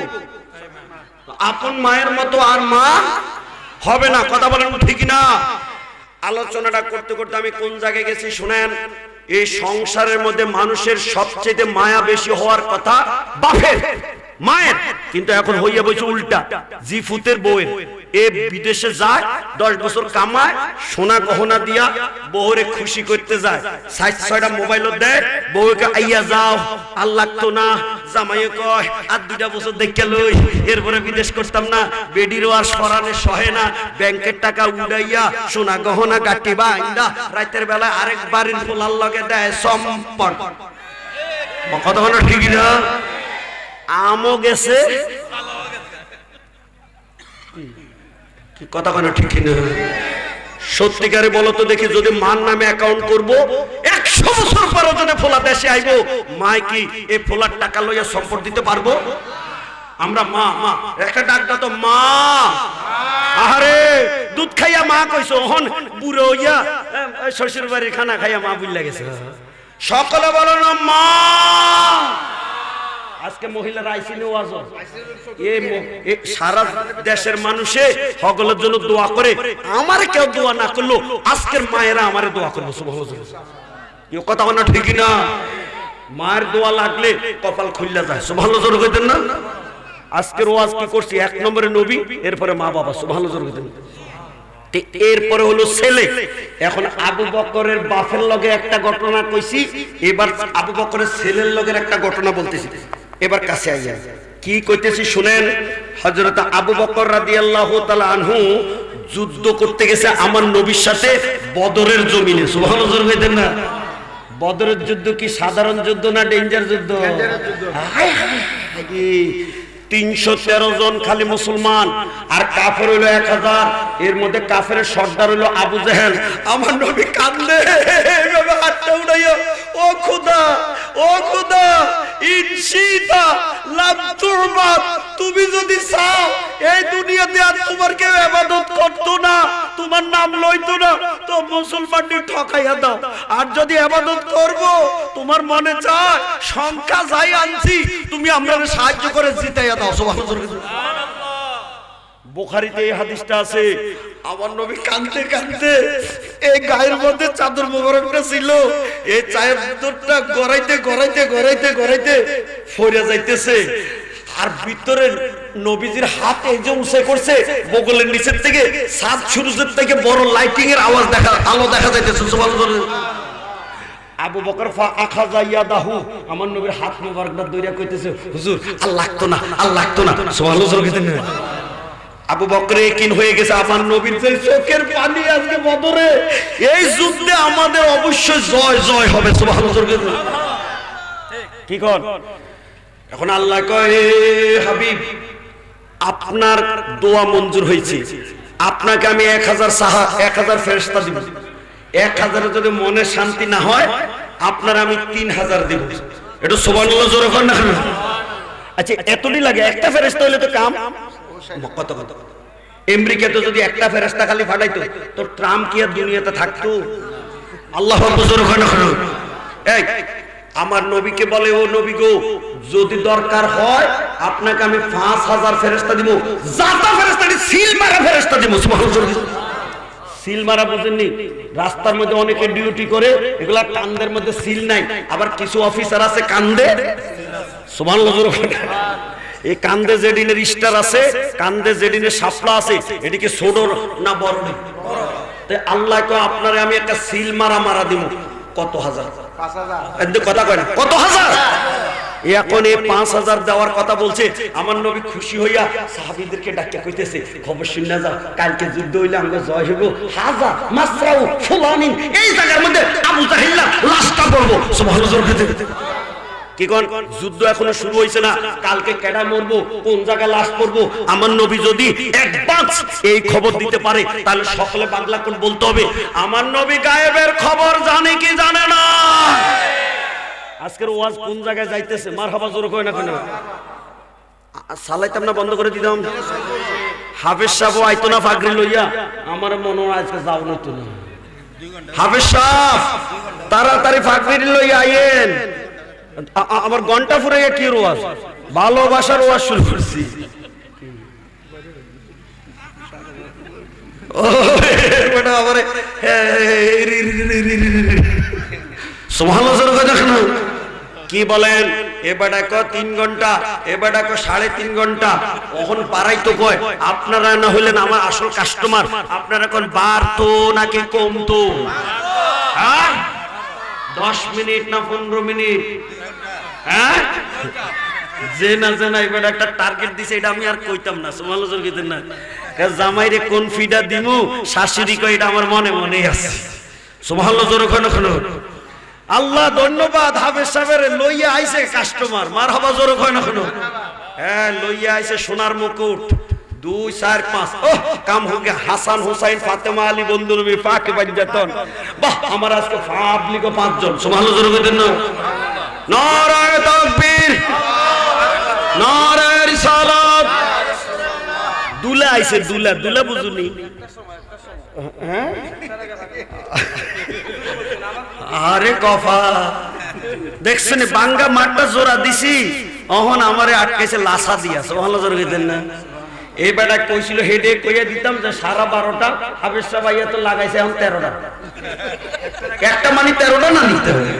আপন মায়ের মতো আর মা হবে না। কথা বলেন ঠিক না? আলোচনাটা করতে করতে আমি কোন জায়গায় গেছি শুনেন। এই সংসারের মধ্যে মানুষের সবচেয়ে মায়া বেশি হওয়ার কথা বাপের, মায়ের, কিন্তু এখন হইয়া বইছে উল্টা। জিফুতের বউয়ের এ বিদেশে যায়, 10 বছর কামায়, সোনা গহনা দিয়া বউরে খুশি করতে যায়, 6টা মোবাইল দেয় বউকে, আইয়া যাও আর লাগতো না। জামাইয়ে কয় আর 2টা বছর দেখে লই, এরপরে বিদেশ করতাম না। বেডিরও আর সরানে সহে না, ব্যাংকের টাকা উড়াইয়া সোনা গহনা গাটি বাইন্দা রাতের বেলায় আরেক বাড়ির ফোলার লগে দেয় সম্পদ। কথা বলো ঠিক না? আমও গেছে, কথা কেন ঠিক না? সত্যিকারে বলো তো দেখি, যদি মার নামে অ্যাকাউন্ট করব 100 বছর পরও যদি ফোলা দেশে আইব, মা কি এই ফোলার টাকা লইয়া সম্পদ দিতে পারবো? আমরা মা মা একটা ডাকটা তো মা। আরে দুধ খাইয়া মা কইছো, হন বুড়ো হইয়া শ্বশুর বাড়ির খানা খাইয়া মা বুঝলা গেছে। সকলে বলো না মা। আজকে মহিলারা আইসিনি ওয়াজ, এই সারা দেশের মানুষে সকলের জন্য দোয়া করে। আমার কেউ দোয়া না করলো, আজকের মায়েরা আমারে দোয়া করবো। সুবহানাল্লাহ, কথা বলা ঠিক না? মায়ের দোয়া লাগলে কপাল খুললা যায়। সুবহানাল্লাহ কইতেন না? আজকের ওয়াজ কি করছি? 1 নম্বরে নবী, এরপরে মা বাবা। সুবহানাল্লাহ কইতেন। এরপরে হলো ছেলে। এখন আবু বকরের বাপের লগে একটা ঘটনা কইছি, এবার আবু বকরের ছেলের লগের একটা ঘটনা বলতেছি। এবার কাছে আইয়া কি কইতেছি শুনেন। হযরত আবু বকর রাদিয়াল্লাহু তাআলা আনহু যুদ্ধ করতে গেছে আমার নবীর সাথে বদরের জমিনে। সুবহানাল্লাহ কইতেন না? বদরের যুদ্ধ কি সাধারণ যুদ্ধ না ডেঞ্জার যুদ্ধ? 313 জন খালি মুসলমান, আর কাফের হইল 1000। এর মধ্যে কাফের সর্দার হইল আবু জেহেল। আমার নবী কান্দে, এইভাবে হাতটা উঠাইয়া, ও খোদা, ও খোদা, ইনশিতা লাম তুরবাত, তুমি যদি চাও এই দুনিয়াতে আর তোমার কেউ ইবাদত করতো না, তোমার নাম লইতো না, তো মুসলমানদের ঠকাইয়া দাও। আর যদি ইবাদত করব, তোমার মনে চায় সংখ্যা যাই আনছি, তুমি আমাদের সাহায্য করে জিতাইয়া দাও। সুবহানাল্লাহ। বুখারীতে এই হাদিসটা আছে। আমার নবী কাঁদতে কাঁদতে, এই গায়ের মধ্যে চাদর মোবারকটা ছিল, এই চাদরটা গড়াইতে গড়াইতে গড়াইতে গড়াইতে ফইরা যাইতেছে। আর ভিতরে নবীজির হাত এই যে উঁচে করছে, বগলের নিচের থেকে সাত সূর্যের থেকে বড় লাইটিং এর আওয়াজ দেখা, আলো দেখা যাইতেছে। সুবহানাল্লাহ। আবু বকর ফা আখাযা ইয়াদাহু, আমার নবীর হাত মোবারকটা ধইরা কইতেছে, হুজুর আর লাগতো না, আর লাগতো না। সুবহানাল্লাহ। আবু বকর ইয়াকিন হয়ে গেছে, আমার নবীর যে চোখের পানি আজকে বদরে, এই যুদ্ধে আমাদের অবশ্যই জয় জয় হবে। সুবহানাল্লাহ। কি কর এখন? আল্লাহ কয়, হাবিব, আপনার দোয়া মঞ্জুর হয়েছে, আপনাকে আমি 1000 ফেরেশতা দিব। 1000 যদি মনে শান্তি না হয়, আপনার আমি 3000 দিব। এটা সুবহানাল্লাহ জোরে কর না? আচ্ছা, এতই লাগে? একটা ফেরেশতা হইলে তো কাম কত কত। আমেরিকাতে যদি একটা ফেরেশতা খালি ফাটাইতো, তো ট্রাম্প কি আর দুনিয়াতে থাকতো? আল্লাহু আকবার জোরে কর না? এই আমার নবীকে বলে, ও নবী গো, যদি দরকার হয় আপনাকে আমি 5000 ফেরেশতা দিব, জাতা ফেরেশতা দি, সিল মারা ফেরেশতা দিব। সুবহানাল্লাহ। সিল মারা বুঝেননি? রাস্তার মধ্যে অনেকে ডিউটি করে, এগুলা কান্দের মধ্যে সিল নাই, আবার কিছু অফিসার আছে কান্দে। সুবহানাল্লাহ। এই কান্দে যেদিনের স্টার আছে, কান্দে যেদিনের শাপলা আছে, এদিকে ছোট না বড়? তাই আল্লাহ কয়, আপনারে আমি একটা সিল মারা মারা দিব। কত হাজার? 5000। কথা কয় না, কত হাজার? এখন এই 5000 দেওয়ার কথা বলছে। আমার নবী খুশি হইয়া সাহাবীদেরকে ডাকিয়া কইতেছে, খবর শুনে যাও, কালকে যুদ্ধ হইলে আমরা জয় হইব। হাজা মাসরাউ ফুলানিন, এই জায়গার মধ্যে আবু জাহিল্লা লাশটা পড়বো। সুবহানাল্লাহ। কি কোন? যুদ্ধ এখনো শুরু হইছে না, কালকে কেডা মরবো, কোন জায়গায় লাশ পড়বো, আমার নবী যদি অ্যাডভান্স এই খবর দিতে পারে, তাহলে সকলে বাংলা কোন বলতে হবে, আমার নবী গায়েবের খবর জানে কি জানে না? আজকের ওয়াজ কোন জায়গায় যাইতেছে? মারহাবা জোরে কয় না কেন? সালাইতাম না, বন্ধ করে দিতাম। হাফেজ সাহেব আইতো না পাগড়ি লইয়া, আমার মনে হয় আজকে যাও না তো। হাফেজ সাহেব তাড়াতাড়ি পাগড়ি লইয়া আইয়েন। আমার ঘন্টা ফুরাইয়া কি ওয়াজ? ভালোবাসার ওয়াজ শুরু করছি। সুবহানাল্লাহ। কি বলেন? এবারে কো 3 ঘন্টা, এবারে কো 3.5 ঘন্টা। ওখন পারাই তো কয়, আপনারা না হইলেন আমার আসল কাস্টমার, আপনারা কোন বাড়তো নাকি কমতো? হ্যাঁ, 10 মিনিট না 15 মিনিট? হ্যাঁ, যে না যে না এবারে একটা টার্গেট দিছে, এটা আমি আর কইতাম না। সুবহানাল্লাহ কইতেন না? জামাইরে কোন ফিডা দিমু, শাশুড়ি কই, এটা আমার মনে মনেই আছে। সুবহানাল্লাহ জোরে কয় না? আল্লাহ ধন্যবাদ, হাফেজ সাহেবের লইয়া আইছে কাস্টমার। মারহাবা জোরে কয় না? হ্যাঁ, লইয়া আইছে সোনার মুকুট 2 4 5। ওহ, কাম হো গয়া। হাসান হুসাইন ফাতেমা আলী বন্ধু নবী পাক বাড়িজাতন। বাহ, আমার আজকে পাবলিক 5 জন। সুবহানাল্লাহ জোরে কইতেন না? নারায়ে তাকবীর, নারায়ে রিসালাত। দুলা আইছে, দুলা, দুলা বুঝুনি? হ্যাঁ, আরে কফা দেখছেন, বাঙ্গা মাঠটা জোড়া দিছি, অহন আমারে আটকেছে লাসা দিয়া। সুবহানাল্লাহ জোরে কইতেন না? এই বেটা কইছিল হেডে কইয়া দিতাম যে 12:30টা, হাফেজ সাহেব আইয়া তো লাগাইছে এখন 13টা। একটা মানে 13টা না নিতে হবে।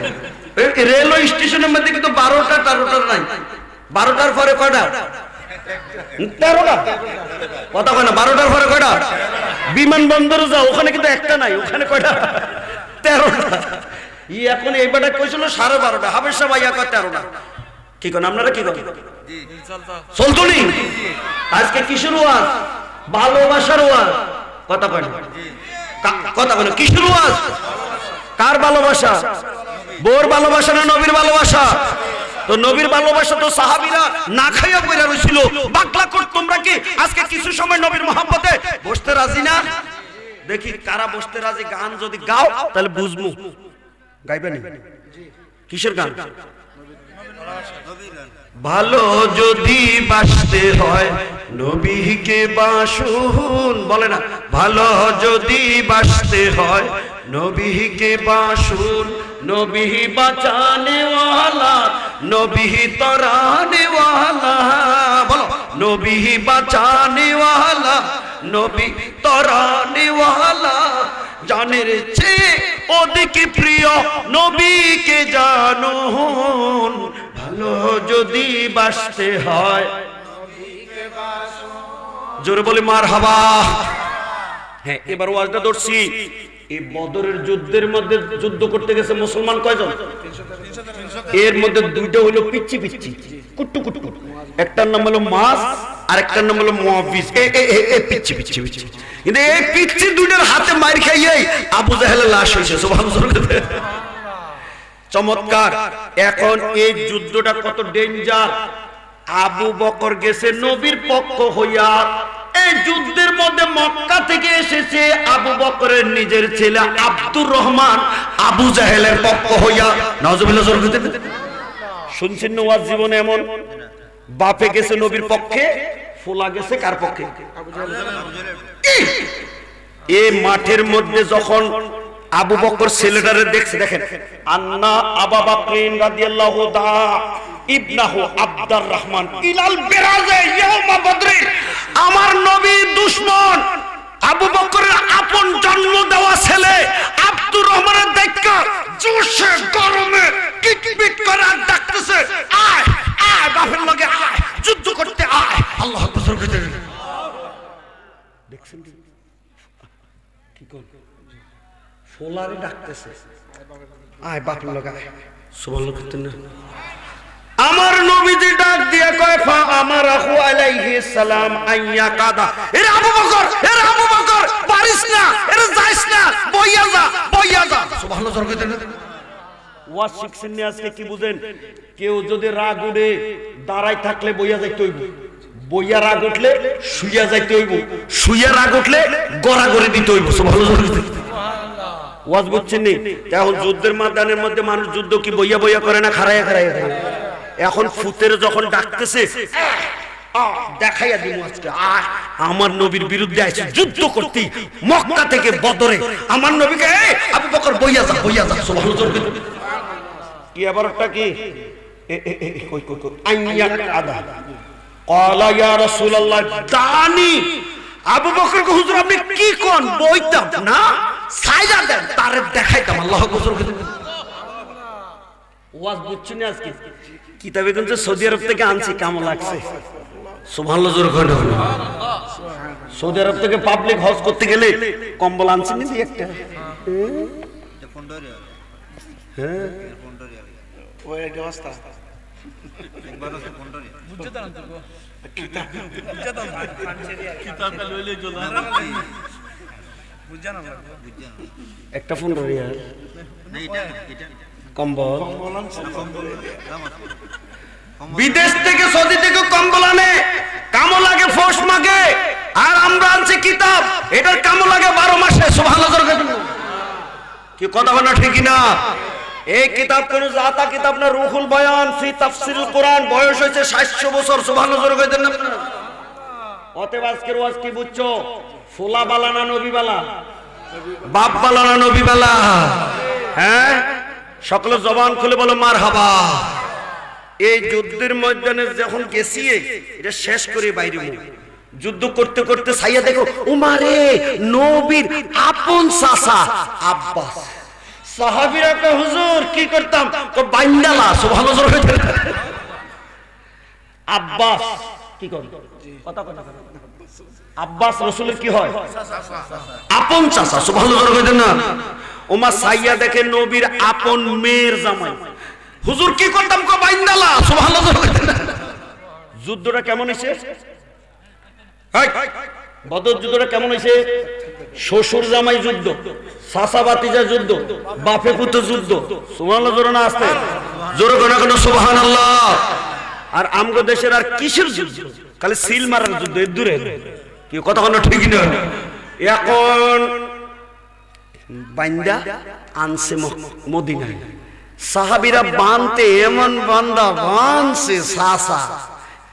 রেলওয়ে স্টেশনের মধ্যে কিন্তু 12টা 13টা নাই। 12টার পরে কয়টা? 13টা। কথা কয় না? 12টার পরে কয়টা? বিমানবন্দরে যাও, ওখানে কিন্তু একটা নাই, ওখানে কয়টা? 13টা। এখন এই বেটা কইছিল 12:30, হাফেজ সাহেব আইয়া কয় 13টা। কি করেন আপনারা? কি করেন? চলতো নি? আজকে কিসের ওয়াজ? ভালোবাসার ওয়াজ। কথা কয় না, কথা কয় না। কিসের ওয়াজ? কার ভালোবাসা? বোর ভালোবাসা না নবীর ভালোবাসা? তো নবীর ভালোবাসা তো সাহাবীরা না খাইয়া পড়ে রইছিল। বাকলা কর তোমরা কি আজকে কিছু সময় নবীর মহব্বতে বসতে রাজি না? দেখি কারা বসতে রাজি। গান যদি গাও তাহলে বুঝবো। গাইবে না? কিসের গান? ভালো যদি বাসতে হয় নবীকে বাসুন। বলে না, ভালো যদি বাসতে হয় নবীকে বাসুন। নবী বাঁচানে ওয়ালা, নবী তরানে ওয়ালা। বলো, নবী বাঁচানে ওয়ালা, নবী তরানে ওয়ালা। জানের চেয়ে ওদিকে প্রিয় নবীকে জানুন। ভালো যদি বাসতে হয়। জোরে বলি মারহাবা। হ্যাঁ, এবার ওয়াজটা ধরছি। এই বদরের যুদ্ধের মধ্যে যুদ্ধ করতে গেছে মুসলমান কয়জন? এর মধ্যে দুইটা হইল পিচ্ছি পিচ্ছি, কুট্টু কুট্টু। একটার নাম হলো মাস আর একটার নাম হলো মুআফিজ। পিচ্ছি পিচ্ছি পিচ্ছি। কিন্তু এই পিচ্ছি দুইটার হাতে মার খাইয়ে আবু জাহেলের লাশ হয়েছে। সুবহানাল্লাহ। চমৎকার। এখন এই যুদ্ধটা কত ডেঞ্জার। আবু বকর গেছে নবীর পক্ষ হইয়া। এই যুদ্ধের মধ্যে মক্কা থেকে এসেছে আবু বকরের নিজের ছেলে আব্দুর রহমান আবু জাহেলের পক্ষ হইয়া। নাউজুবিল্লাহ। শুনছেন না ওয়াজ জীবনে এমন? বাপে গেছে নবীর পক্ষে, ফোলা গেছে কার পক্ষে? এই মাঠের মধ্যে যখন আবু বকর ছেলেটারে দেখছে, দেখেন, আন্না আবু বকরিন রাদিয়াল্লাহু তাআলা ইবনাহু আব্দুর রহমান ইলাল বিরাজে ইয়াউমা বদরিন। আমার নবীর দুশমন আবু বকরের আপন জন্ম দেওয়া ছেলে আব্দুর রহমানের দেখা জোশে গরমে কিটপিট করে ডাকতেছে, আয় আয় বাপের লগে আয়, যুদ্ধ করতে আয়। আল্লাহু আকবার। দেখছেন কি কোন ফোলারে ডাকতেছে, আয় বাপের লগে আয়। সুবহানাল্লাহ করতেন না? আমার নবীজি ডাক দিয়ে কয়, ফা আমারাহু আলাইহিস সালাম আইয়া কাদা। এরে আবু বকর, এরে আবু বকর, পারিস না, এরে যাইস না, বইয়া যা, বইয়া যা। সুবহানাল্লাহ করতেন না? ওয়াজ শিখছেন না আজকে? কি বুঝেন? কেউ যদি রাগ উঠে দাঁড়াই থাকলে বইয়া যাইতে হইব, বইয়া রাগ উঠলে শুইয়া যাইতে হইব, শুইয়া রাগ উঠলে গড়াগড়ি দিতে হইব। সুবহানাল্লাহ। ওয়াজ বুঝছেন নি? এখন যুদ্ধের ময়দানের মধ্যে মানুষ যুদ্ধ কি বইয়া বইয়া করে না, খাড়াইয়া খাড়াইয়া করে? এখন ফুতের যখন ডাকতেছে, দেখাইয়া দিব আজকে আমার নবীর বিরুদ্ধে আইছে যুদ্ধ করতে মক্কা থেকে বদরে। আমার নবীকে আবু বকর বইয়া যা, বইয়া যা। সুবহানাল্লাহ। কি আবারটা কি? কই কই কই আইয়া আদা ক্বালা ইয়া রাসূলুল্লাহ দানি। আবু বকর কো, হুজুর আপনি কি কোন? বইতাম না, সাইজা দেন, তারে দেখাইতাম। আল্লাহু আকবার। ওয়াজ বুঝছেন না আজকে? কিতাবে কিন্তু সৌদি আরব থেকে আনছি, কেমন লাগছে? সুবহানাল্লাহ। জোরে কয় না? সৌদি আরব থেকে পাবলিক হজ করতে গেলে কম্বল আনছেন নাকি একটা? হ্যাঁ, ওই একটা অবস্থা। একবার আছে পন্ডরি বুঝতে দাও তো কিতাব বুঝতে দাও, কিতাব কা লইলে জলা বুঝ জানা, বুঝ জানা একটা পন্ডরি আর না, এটা কম্বল। বিদেশ থেকে সৌদি থেকে কম্বল আনে, কামো লাগে ফোস মাগে, আর আমরা আনছি কিতাব, এটার কামো লাগে 12 মাসে। সুবহানাল্লাহ। কি কথা বলা ঠিক না? এই কিতাব কোন জাতা কিতাব না, রুহুল বয়ান ফি তাফসিরুল কোরআন। বয়স হয়েছে 700 বছর। সুবহানাল্লাহ কইতেন না? অতএব আজকের ওয়াজ কি বুঝছো? ফোলা বালা না নবী বালা? বাপ বালা না নবী বালা? হ্যাঁ, সকল জবান খুলে বলো মারহাবা। এই যুদ্ধের ময়দানে যখন গেছি, এটা শেষ করে বাইরে যুদ্ধ করতে করতে সাইয়া দেখো উমারে নবীর আপন চাচা আব্বাস। সাহাবীরা কয়, হুজুর কি করতাম? কয় বাইন্দালা। সুবহানাল্লাহ। আব্বাস কি করে? কথা কথা আব্বাস রাসূলের কি হয়? আপন চাচা। সুবহানাল্লাহ কইতেন না? ওমা সাইয়া দেখে নবীর আপন মেয়ের জামাই হুজুর কি করতাম কো বাইন্দালা সুবহানাল্লাহ। যুদ্ধটা কেমন হইছে? বদর যুদ্ধটা কেমন হইছে? শ্বশুর জামাই যুদ্ধ, চাচা ভাতিজা যুদ্ধ, বাপে পুত্র যুদ্ধ। সুবহানাল্লাহ জোরে না আসতে? জোরে কোন কোন সুবহানাল্লাহ। আর আমগো দেশের আর কিসের যুদ্ধ? খালি সিল মারার যুদ্ধ। এর দূরে কি কথা কোনো ঠিক না। এখন বান্দা আনছে মদিনায়, সাহাবীরা বানতে এমন বান্দা বানছে সাসা।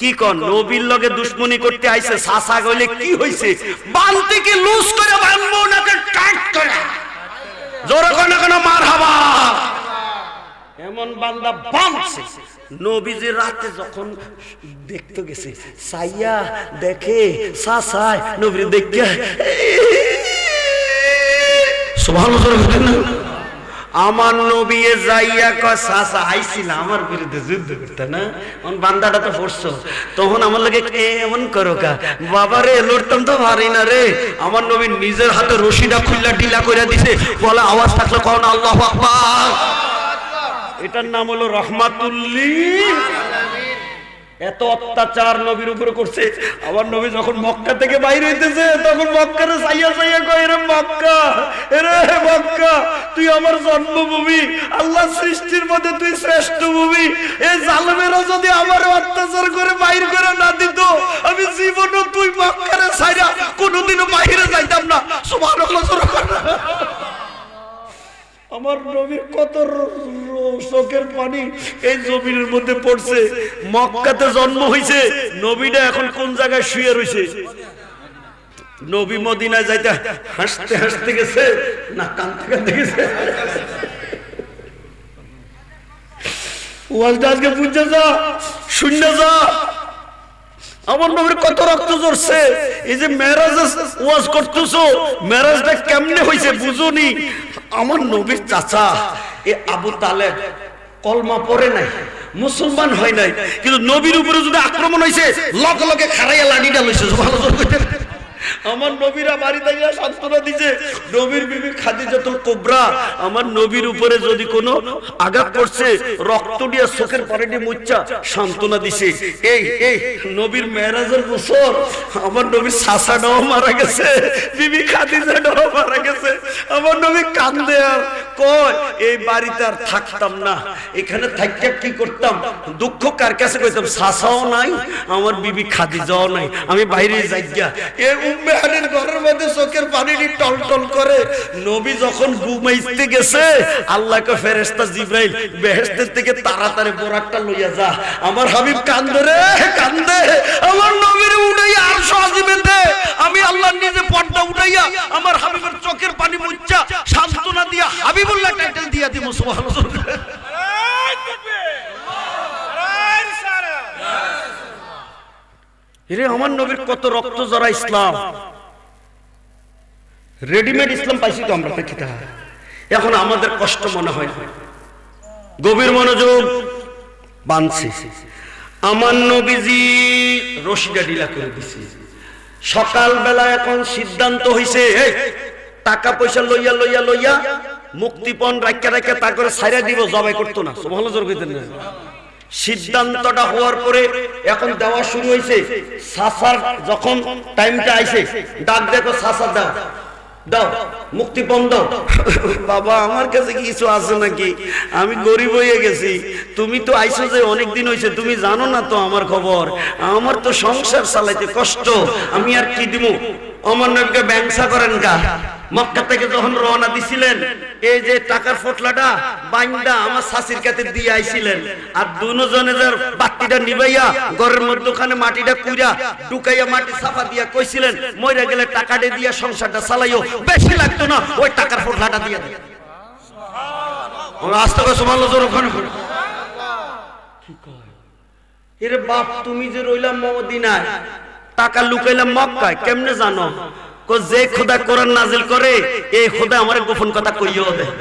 কি কোন নবীর লগে দুশমনি করতে আইছে, সাসা কইলে কি হইছে? বানতে কি লুজ করে বানবো নাকি টাইট করে? জোরে কোন কোন মারহাবা। এমন বান্দা বানছে। নবীজি রাতে যখন দেখতে গেছে, সাইয়া দেখে সাসায় নবীর দেখে সুবহানাল্লাহ। আমার নবী যাইয়া কয় সাসা আইছিল আমার বিরুদ্ধে যুদ্ধ করতে না, বান্দাটা তো পড়ছো, তখন আমার লাগে এমন করো কা বাবা রে, লড়তাম তো পারি না রে। আমার নবী নিজের হাতে রশিটা খুললা ঢিলা করে দিছে, বলে আওয়াজ থাকলে কখন আল্লাহু আকবার। এটার নাম হলো রহমাতুল্লিল আলামিন। এত অত্যাচার নবীর উপরে করছে। আমার নবী যখন মক্কা থেকে বাইরে হইতেছে, তখন মক্কারে সাইয়া সাইয়া কয়, রে মক্কা, রে মক্কা, তুই আমার জন্মভূমি, আল্লাহ সৃষ্টির মধ্যে তুই শ্রেষ্ঠ ভূমি। এই জালেমেরা যদি আমার অত্যাচার করে বাইর করে না দিত, আমি জীবনও তুই মক্কারে ছাইরা কোনোদিনও বাইরে যাইতাম না। সুবহানাল্লাহ। আমার নবীর কত চোখের পানি এই জমিনের মধ্যে পড়ছে। মক্কাতে জন্ম হইছে, নবীটা এখন কোন জায়গায় শুয়ে রইছে? নবী মদিনায় যাইতে হাসতে হাসতে গেছে না কাঁদতে কাঁদতে গেছে? ওয়াজটা আজকে বুঝে যা, শুনে যা। আমার নবীর কত রক্ত ঝরছে। এই যে মেরাজ ওয়াজ করতেছো, মেরাজটা কেমনে হইছে বুঝুনি? আমার নবীর চাচা এ আবু তালেব কলমা পড়ে নাই, মুসলমান হয় নাই, কিন্তু নবীর উপরে যদি আক্রমণ হইছে লগে লগে খাড়াইয়া লাঠিটা লইছে। আমার নবীরা বাড়ি থেকে সান্ত্বনা দিছে। নবীর বিবি খাদিজাতুল কুবরা আমার নবীর উপরে যদি কোনো আঘাত করছে, রক্ত দিয়ে চোখের পানি মুচ্ছা সান্ত্বনা দিছে। এই নবীর মেরাজের বছর আমার নবীর চাচাটাও মারা গেছে, বিবি খাদিজাটাও মারা গেছে। আমার নবী কান্দে আর কয়, এই বাড়িতে আর থাকতাম না, এখানে থাকতে কি করতাম? দুঃখ কার কাছে কইতাম? চাচাও নাই, আমার বিবি খাদিজাও নাই, আমি বাইরে যাইয়া। এই উম্মেহানের ঘরের মধ্যে চোখের পানি টলটল করে। নবী যখন ঘুমাইতে গেছে, আল্লাহকে ফেরেশতা জিবরাইল বেহেশতের থেকে তাড়াতাড়ি বোরাকটা লইয়া যা। আমার হাবিব কান্দে রে কান্দে। আমার নবীর উঠাইয়া আরশ আজিমেতে আমি আল্লাহ নিজে পর্দা উঠাইয়া আমার হাবিবের চোখের পানি মুচ্ছা সান্ত্বনা দিয়া হাবিবুল্লাহ টাইটেল দিয়া দিব। সুবহানাল্লাহ। এরে আমার নবীর কত রক্ত জড়া ইসলাম। রেডিমেড ইসলাম পাইছি তো আমরা দেখিতে। এখন আমাদের কষ্ট মনে হয়। গভীর মনোযোগ বানছে। আমার নবীজি রশিদা ঢিলা করে দিছে। সকালবেলা এখন সিদ্ধান্ত হইছে, টাকা পয়সা লইয়া লইয়া লইয়া মুক্তিপণ রাখা রাখা তা করে ছাইরা দিব, জবাই করতো না। সুবহানাল্লাহ জোরে কইতেন না। সিদ্ধান্তটা হওয়ার পরে এখন দেওয়া শুরু হয়েছে। সাসার যখন টাইমটা আইছে, ডাক দেখো সাসা দাও দাও মুক্তিপণ দাও। বাবা আমার কাছে কিছু আছে নাকি? আমি গরিব হয়ে গেছি, তুমি তো আইছো যে অনেকদিন হয়েছে, তুমি জানো না তো আমার খবর। আমার তো সংসার চালাইতে কষ্ট, আমি আর কি দিব? আমার নবীকে ব্যবসা করেন কা? মক্কা থেকে যখন রওনা দিছিলেন, এই যে টাকার ফটলাটা বাইন্দা আমার শাশির কাছে দিয়ে আইছিলেন, আর দুজনে যে বাতিটা নিবাইয়া ঘরের মধ্যখানে মাটিটা কুইরা ঢুকাইয়া মাটি সাফা দিয়া কইছিলেন, মইরা গেলে টাকাটা দিয়া সংসারটা চালাইও, বেশি লাগতো না, ওই টাকার ফটলাটা দিয়ে দেন। আস্তে করে সুবহানাল্লাহ ওখানে কি কয়? এরে বাপ, তুমি যে রইলাম মদিনায়, টাকা লুকাইলাম মক্কায়, কেমনে জানো? যে খোদা কোরআন নাজিল করে, এই খোদা আমার গোপন কথা কইও দেয়।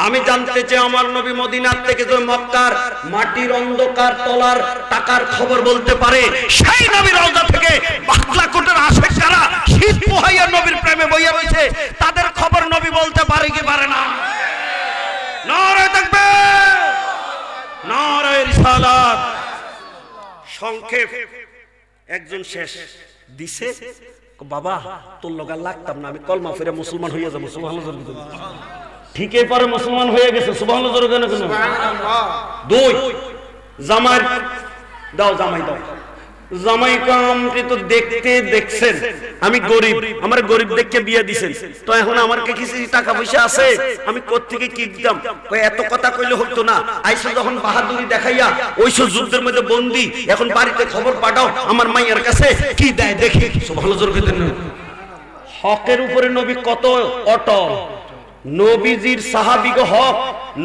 আমি জানতে চাই আমার নবী মদিনার থেকে যে মক্কার মাটির অন্ধকার তলার টাকার খবর বলতে পারে, সেই নবীর রওজা থেকে বাংলাকোটের আশেকরা শীত পোহাইয়া নবীর প্রেমে বইয়া রয়েছে, তাদের খবর নবী বলতে পারে কি পারে না? নারে তাকবীর। সংক্ষেপ একজন শেষ দিছে, বাবা তোর লগা লাগতাম না, আমি কলমা ফিরে মুসলমান হইয়া যাবো। সুবহানাল্লাহ। ঠিকই পারে মুসলমান হয়ে গেছে। সুবহানাল্লাহ। কেন কেন? দুই, জামাই দাও, জামাই দাও। জামাই কামকে তো দেখতে দেখছেন আমি গরিব, আমার গরিব দেখে বিয়ে দিছেন, তো এখন আমার কি কিছু টাকা পয়সা আছে, আমি কোত্থেকে কি দিতাম? এত কথা কইলে হতো না। আইসো যখন বাহাদুরি দেখাইয়া ওইসব যুদ্ধের মধ্যে বন্দী, এখন বাড়িতে খবর পাঠাও আমার মাইয়ার কাছে কি দেয় দেখি। সুবহানাল্লাহ। হকের উপরে নবী কত অটল। নবীজির সাহাবীগো হক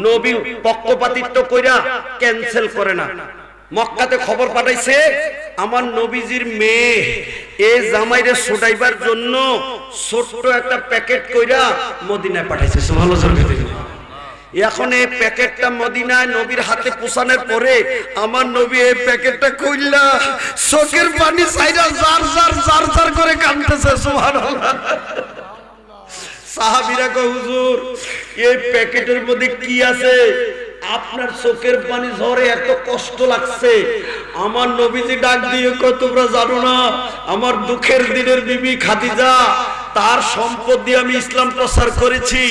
নবী পক্ষপাতিত্ব কইরা ক্যান্সেল করে না। মক্কাতে খবর পাঠাইছে আমার নবীজির মেয়ে এই জামাইরে ছুটাইবার জন্য ছোট্ট একটা প্যাকেট কইরা মদিনায় পাঠাইছে। সুবহানাল্লাহ। এখন এই প্যাকেটটা মদিনায় নবীর হাতে পৌঁছানোর পরে আমার নবী এই প্যাকেটটা কইলা চোখের পানি ছাইরা জার জার জার জার করে কাঁদতেছে। সুবহানাল্লাহ। সাহাবীরা কয় হুজুর এই প্যাকেটের মধ্যে কি আছে? আপনার চোখের পানি ঝরে এত কষ্ট লাগছে। আমার নবীজি ডাক দিয়ে কয় তোমরা জানো না আমার দুঃখের দিনের বিবি খাদিজা, তার সম্পদ দিয়ে আমি ইসলাম প্রচার করেছি।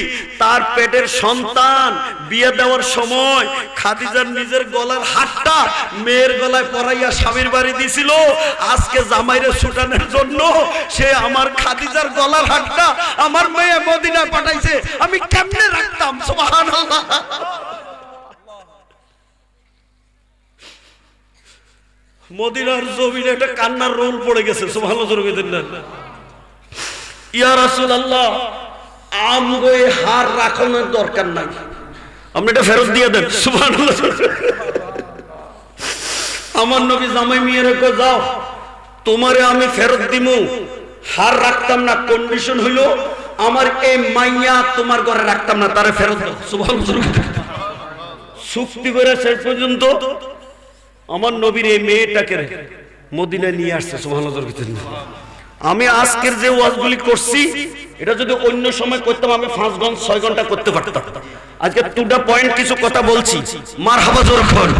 তার পেটের সন্তান বিয়ে দেওয়ার সময় খাদিজার নিজের গলার হাতটা মেয়ের গলায় পরাইয়া স্বামীর বাড়ি দিছিল। আজকে জামাইরে ছুটানোর জন্য সে আমার খাদিজার গলার হাতটা আমার মেয়ে মদিনায় পাঠাইছে, আমি কেমনে রাখতাম? সুবহানাল্লাহ। মদিনার জমিনে একটা কান্নার রোল পড়ে গেছে। সুবহানাল্লাহ। ইয়া রাসূলুল্লাহ আমগো এই হার রাখানোর দরকার নাই, আপনি এটা ফেরত দিয়ে দেন। সুবহানাল্লাহ। আমার নবী জামাই মেয়ের কয় যাও তোমারে আমি ফেরত দিমু, হার রাখতাম না, কন্ডিশন হইলো আমার এই মাইয়া তোমার ঘরে রাখতাম না, তারে ফেরত দাও। সুবহানাল্লাহ। চুক্তি করে শেষ পর্যন্ত আমার নবীর এই মেয়েটাকে মদিনায় নিয়ে আসছে। সুবহানাল্লাহ। আমি আজকের যে ওয়াজগুলি করছি এটা যদি অন্য সময় করতাম আমি 5 ঘন্টা 6 ঘন্টা করতে পারতাম। আজকে 2টা পয়েন্ট কিছু কথা বলছি। মারহাবা জোরে বল।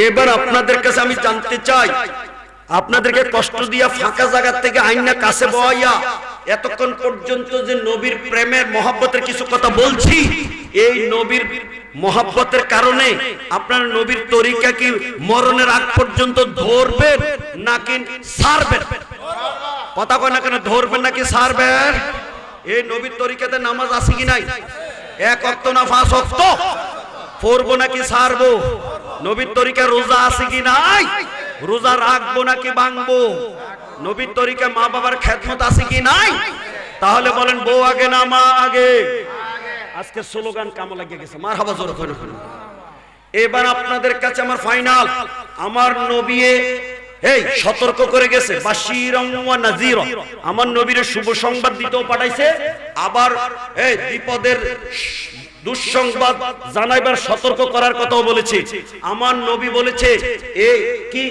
এবার আপনাদের কাছে আমি জানতে চাই, আপনাদেরকে কষ্ট দিয়া ফাঁকা জায়গা থেকে আইনা কাছে বয়াইয়া এতক্ষণ পর্যন্ত যে নবীর প্রেমের মহব্বতের কিছু কথা বলছি, এই নবীর মহব্বতের কারণে আপনার নবীর তরিকা কি মরণের আগ পর্যন্ত ধরবেন নাকি ছাড়বেন? কথা কয় না কেন? ধরবেন নাকি ছাড়বেন? এই নবীর তরিকাতে নামাজ আছে কি নাই? 1 ওয়াক্ত না 5 ওয়াক্ত? পড়বো নাকি ছাড়বো? নবীর তরিকা রোজা আছে কি নাই? রোজা রাখবো নাকি ভাঙবো? নবীর তরিকা মা বাবার খেদমত আছে কি নাই? তাহলে বলেন বউ আগে না মা আগে? আজকে স্লোগান কামো লাগিয়ে গেছে। মারহাবা জোরে করে। এবার আপনাদের কাছে আমার ফাইনাল, আমার নবী এই সতর্ক করে গেছে বাশীরাম ওয়া নাযীরা, আমার নবীর শুভ সংবাদ দিতেও পাঠাইছে, আবার এই বিপদের দুঃসংবাদ জানাইবার সতর্ক করার কথাও বলেছে। আমার নবী বলেছে এই কি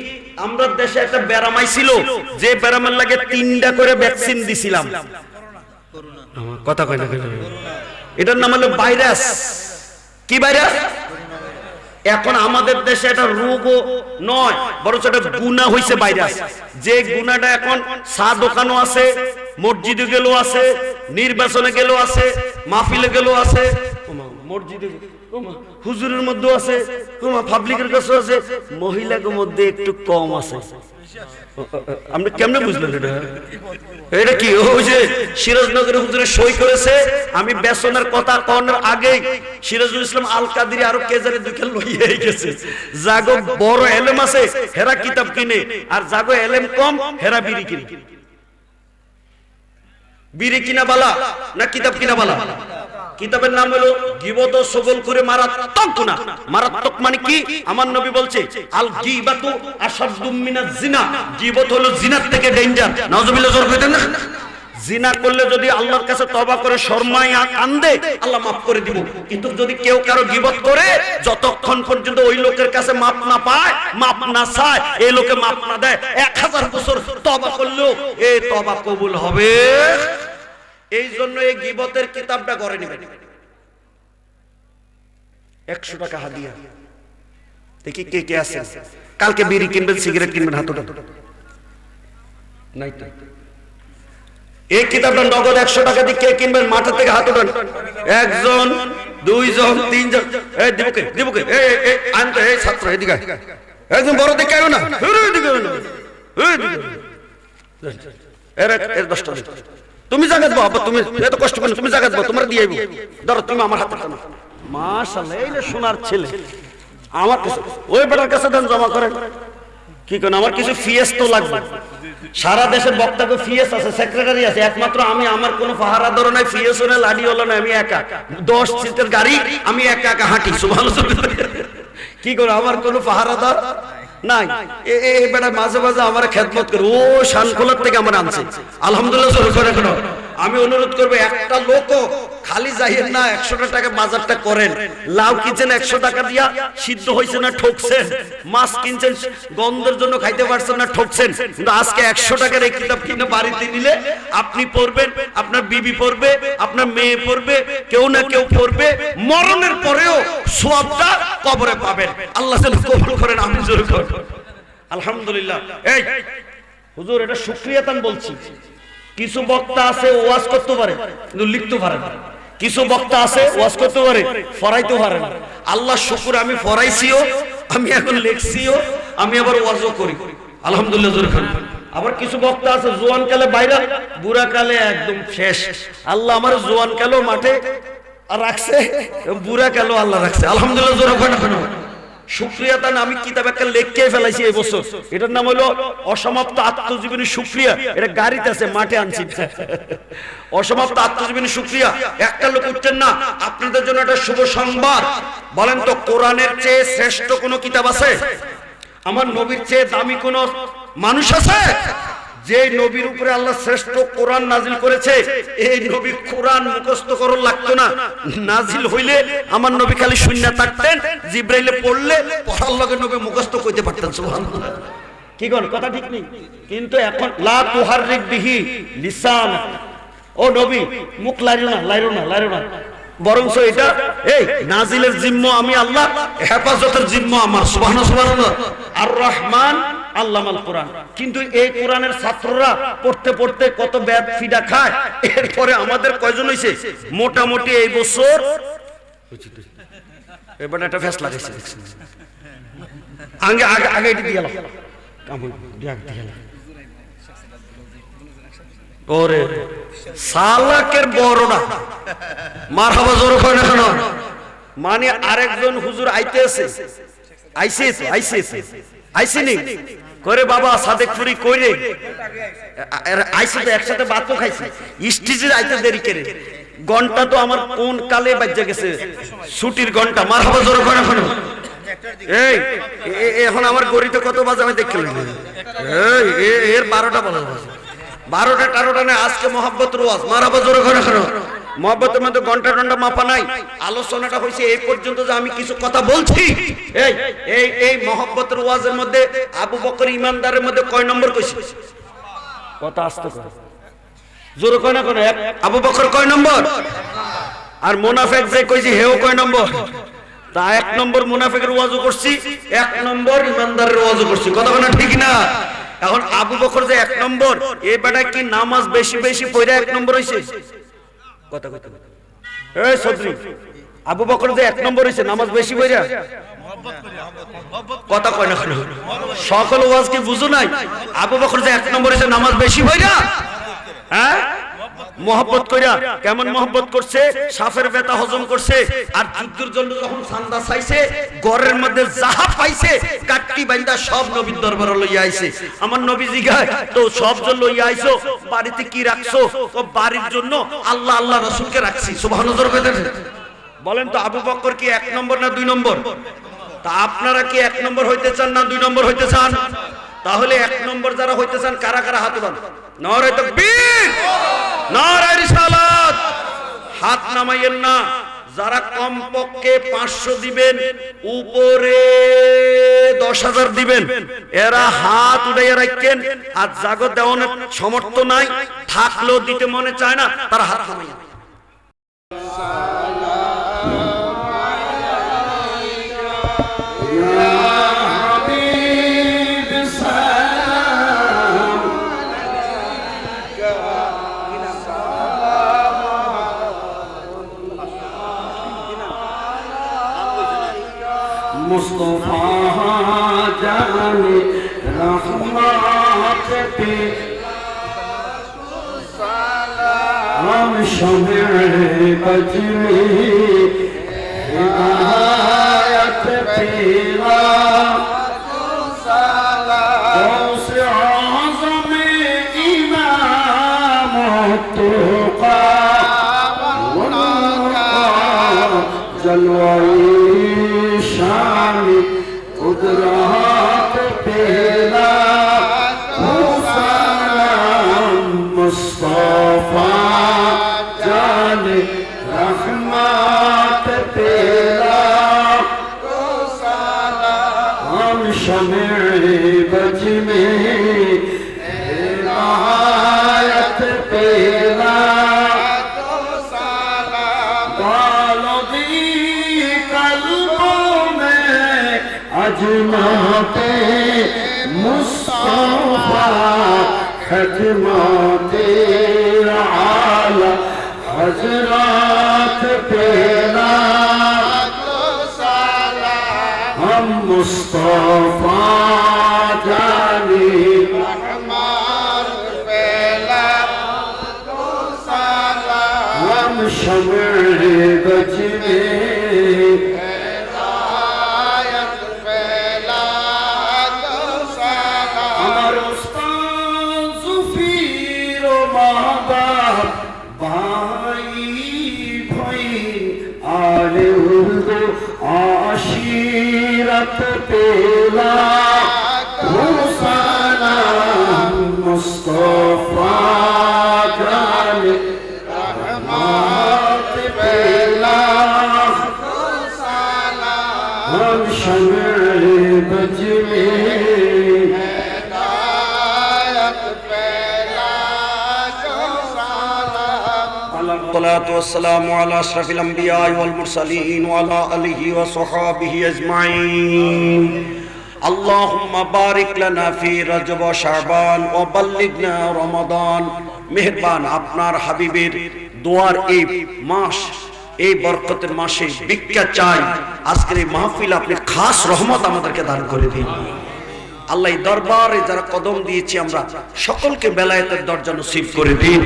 আমরা দেশে একটা ব্যারাম আইছিল, যে ব্যারামের লাগে 3টা করে ভ্যাকসিন দিছিলাম। কথা কয় না, এটার নাম হলো ভাইরাস। কি ভাইরাস? এখন আমাদের দেশে এটা রোগও নয়, বরং এটা গুনাহ হইছে ভাইরাস। যে গুনাহটা এখন চা দোকানও আছে, মসজিদে গেলেও আছে, নির্বাচনে গেলেও আছে, মাহফিলে গেলেও আছে, মসজিদে হুজুরের মধ্যেও আছে, পাবলিকের কাছেও আছে, মহিলাদের মধ্যে একটু কম আছে। আপনি কেমনে বুঝলেন এটা? এটা কি ওই যে সিরাজনগরে হুজুরে সই করেছে, আমি বেসনের কথা কওয়ার আগে সিরাজুল ইসলাম আল কাদেরী আরো কে জানে দুইখান লইয়ে গেছে। জাগো বড় এলেম আছে হেরা কিতাব কিনে, আর জাগো এলেম কম হেরা বিড়ি কিনে। বিড়ি কিনা বালা না কিতাব কিনা বালা? কিতাবের নাম হলো গীবত ও সগলখুরে মারাত্মক গুনাহ। মারাত্মক মানে কি? আমার নবী বলছে আল গীবাতু আশাদ্দু মিনাজ জিনা, গীবত হলো জিনার থেকে ডেঞ্জার। নাউজুবিল্লাহ জোরে কইতেন না? জিনা করলে যদি আল্লাহর কাছে তওবা করে শর্মায় কান্দে আল্লাহ maaf করে দিব, কিন্তু যদি কেউ কারো গীবত করে যতক্ষণ পর্যন্ত ওই লোকের কাছে maaf না পায়, maaf না চায়, এই লোকে maaf না দেয়, 1000 বছর তওবা করলেও এই তওবা কবুল হবে। এই জন্য এই গীবতের কিতাবটা করে নেবেন, 100 টাকা হাদিয়া। দেখি কে কে আছে। কালকে বিড়ি কিনবেন, সিগারেট কিনবেন, হাত ওঠান। নাই তো। এই কিতাবটা নগদ 100 টাকা দিয়ে কে কিনবেন? মাঠের থেকে হাত ওঠান। একজন, দুইজন, তিনজন। এই দিবকে দিবকে, এই আনতে, এই ছাত্র এদিকে একদম বড় দিকে আয়ো না, এদিকে আয়ো না, এর 10 টাকা তুমি জাগাত বাবা, তুমি এত কষ্ট করে তুমি জাগাত বাবা, তোমার দিয়ে আইবো। ধরো তুমি আমার হাতে টানো। মাশাআল্লাহ, এই যে সোনার ছেলে। আমার কাছে ওই বেটার কাছে দেন, জমা করেন। কি কোন আমার কিছু ফিএস তো লাগবে। সারা দেশের বক্তাকে ফিএস আছে, সেক্রেটারি আছে, একমাত্র আমি, আমার কোনো পাহারা ধরে নাই, ফিএস ও না, লাডি হলো না, আমি একা 10 সিটের গাড়ি, আমি একা একা হাঁটি। সুবহানাল্লাহ। কি করে আমার কোনো পাহারাদার নাই। এই বেটা মাঝে মাঝে আমার খেদমত করে, ও শানখোলার থেকে আমার আনছে। আলহামদুলিল্লাহ। আমি অনুরোধ করবো, একটা লোকও খালি যাইয়েন না, 100 টাকা বাজারটা করেন। লাউ কিনছেন 100 টাকা দিয়া, সিদ্ধ হয়েছে না ঠকছেন। মাছ কিনছেন, গন্ধের জন্য খাইতে পারছেন না, ঠকছেন। কিন্তু আজকে 100 টাকার এই কিতাব কিনে বাড়িতে নিলে আপনি পড়বেন, আপনার বিবি পড়বে, আপনার মেয়ে পড়বে, কেউ না কেউ পড়বে। মরণের পরেও সওয়াবটা কবরে পাবেন। আল্লাহ যেন কবুল করেন, আমিন জোরে করেন। আলহামদুলিল্লাহ। এই হুজুর, এটা শুকরিয়াতান বলছি। কিছু বক্তা আছে ওয়াজ করতে পারে কিন্তু লিখতে পারে না। কিছু বক্তা আছে ওয়াজ করতে পারে, ফরাইতে পারে না। আল্লাহ শুকর, আমি ফরাইছিও, আমি এখন লিখছিও, আমি আবার ওয়াজও করি। আলহামদুলিল্লাহ। আবার কিছু বক্তা আছে জোয়ান কালে বাইরে, বুড়া কালে একদম শেষ। আল্লাহ আমার জোয়ান কালেও মাঠে রাখছে, বুড়া কালেও আল্লাহ রাখছে। আলহামদুলিল্লাহ। শুকরিয়াতান আমি কিতাব একটা লিখে ফেলাইছি এই বছর। এটার নাম হলো অসমাপ্ত আত্মজীবনী শুকরিয়া। এটা গাড়িতে আছে, মাঠে আনছি। অসমাপ্ত আত্মজীবনী শুকরিয়া। একটা লোক উঠছেন না, আপনাদের জন্য একটা শুভ সংবাদ। বলেন তো, কোরআনের চেয়ে শ্রেষ্ঠ কোন কিতাব আছে? আমার নবীর চেয়ে দামি কোন মানুষ আছে? যে নবীর উপরে আল্লাহ শ্রেষ্ঠ কোরআন নাজিল করেছে, এই নবীর কোরআন মুখস্থ করার লাগতো না। নাজিল হইলে আমার নবী খালি শুননা থাকতেন, জিবরাইলে পড়লে পড়ার লগে নবী মুখস্থ কইতে পারতেন। সুবহানাল্লাহ। কি কোন কথা ঠিক নেই? কিন্তু এখন লা তুহাররিক বিহি লিসান, ও নবী মুখ লাইরো না, লাইরো না, লাইরো না। বরংস এটা এই নাজিলের জিম্মা আমি আল্লাহ, হেফাজতের জিম্মা আমার। সুবহানাল্লাহ। আর রহমান আল্লামাল কোরআন। কিন্তু এই কোরআনের ছাত্ররা পড়তে পড়তে কত ব্যাদ ফিডা খায়। এরপরে আমাদের কয়জন হইছে? মোটামুটি এই বছর এবার একটা ফেসলা দিয়েছে। আগে আগে আগে এটি দিয়ে গেল, ওরে সালাকের বড়টা মারহাবা জোর হয় না কেন? মানে আরেকজন হুজুর আইতেছে, আইছে তো আইছে আইসিনি করে বাবা সাদেকপুরি কইরে আইছে তো, একসাথে ভাতও খাইছে। স্টেজের আইতে দেরি করে, ঘন্টা তো আমার কোন কালে বাজে গেছে, ছুটির ঘন্টা। মারহাবা জোর হয় না কেন? এই এখন আমার গড়িতে কত বাজে আমি দেখলাম। এই এর 12টা বলা, 12টা 13টা না। আজকে মহব্বতের ওয়াজ। মারহাবা জোর হয় না কেন? মহব্বতের মধ্যে ঘন্টা ঘন্টা মাপা নাই। আলোচনাটা হয়েছে এই পর্যন্ত যে আমি কিছু কথা বলছি। এই এই এই মহব্বতের ওয়াজের মধ্যে আবু বকর ইমানদারের মধ্যে কয় নম্বর কইছে? কথা আস্তে করে জোরে কয় না কোন? আবু বকর কয় নম্বর? আর মুনাফিক যে কইছি হেও কয় নম্বর? তা 1 নম্বর মুনাফিকের ওয়াজও করছি, 1 নম্বর ইমানদারের ওয়াজও করছি। কথা বলা ঠিক না? এখন আবু বকর যে 1 নম্বর, এই বেটা কি নামাজ বেশি বেশি পড়া 1 নম্বর হইছে? কথা কথা এই সদরি, আবু বকর যে 1 নম্বর হইছে নামাজ বেশি পড়া? কথা কয় না কেন? সকল ওয়াজ কি বুঝো নাই? আবু বকর যে 1 নম্বর হইছে নামাজ বেশি পড়া, হ্যাঁ মহব্বত কইরা। কেমন মহব্বত করছে? সাফের ব্যথা হজম করছে। আর যুদ্ধের জন্য যখন সান্দা চাইছে, ঘরের মধ্যে যাহা পাইছে কাটটি বাইন্দা সব নবীর দরবারে লইয়া আইছে। আমার নবী জিগায়, তো সব জন্য লইয়া আইছো, বাড়িতে কি রাখছো? তো বাড়ির জন্য আল্লাহ আল্লাহ রাসূলকে রাখছি। সুবহানাল্লাহ। বলেন তো আবু বকর কি 1 নম্বর না 2 নম্বর? তা আপনারা কি 1 নম্বর হইতে চান না 2 নম্বর হইতে চান? তাহলে 1 নম্বর যারা হইতে চান কারা কারা হাত উঠান। নারে তাকবীর, নারে রিসালাত। হাত নামাইয়েন না। যারা কমপক্ষে 500 দিবেন, উপরে 10,000 দিবেন, এরা হাত উঠাইয়া রাখেন। আর জাগো দেওয়ানোর সমর্থ নাই, থাকলেও দিতে মনে চায় না, তারা হাত নামাইয়া। Ya मुस्तफा जाने रहमत पे हम शमे बजमी हिदायत पेला गौसे आज़म इमाम तुक़ा जलवाए शान कुदरत पेला मुस्तफा जाने रहमत पेला हम शमे बज में हिदायत पेला अजमाते मुस्तफा खदमाते आला हजरत पेला हम मुस्तफा जाने हम शमे बज में आशीरत पेला सलाम मुस्तफा जाने रहमत पेला हम शमे बज में والصلاة والسلام على أشرف الأنبياء والمرسلين وعلى آله وصحبه أجمعين اللهم بارك لنا في رجب وشعبان وبلغنا رمضان মেহেরবান আপনার হাবিবের দোয়ার এই মাস এই বরকতের মাসে ভিক্ষা চাই আজকের এই মাহফিল আপনি খাস রহমত আমাদেরকে দান করে দিন আল্লাহ দরবারে যারা কদম দিয়েছি আমরা সকলকে বেলায়েতের দরজা নসিব করে দিন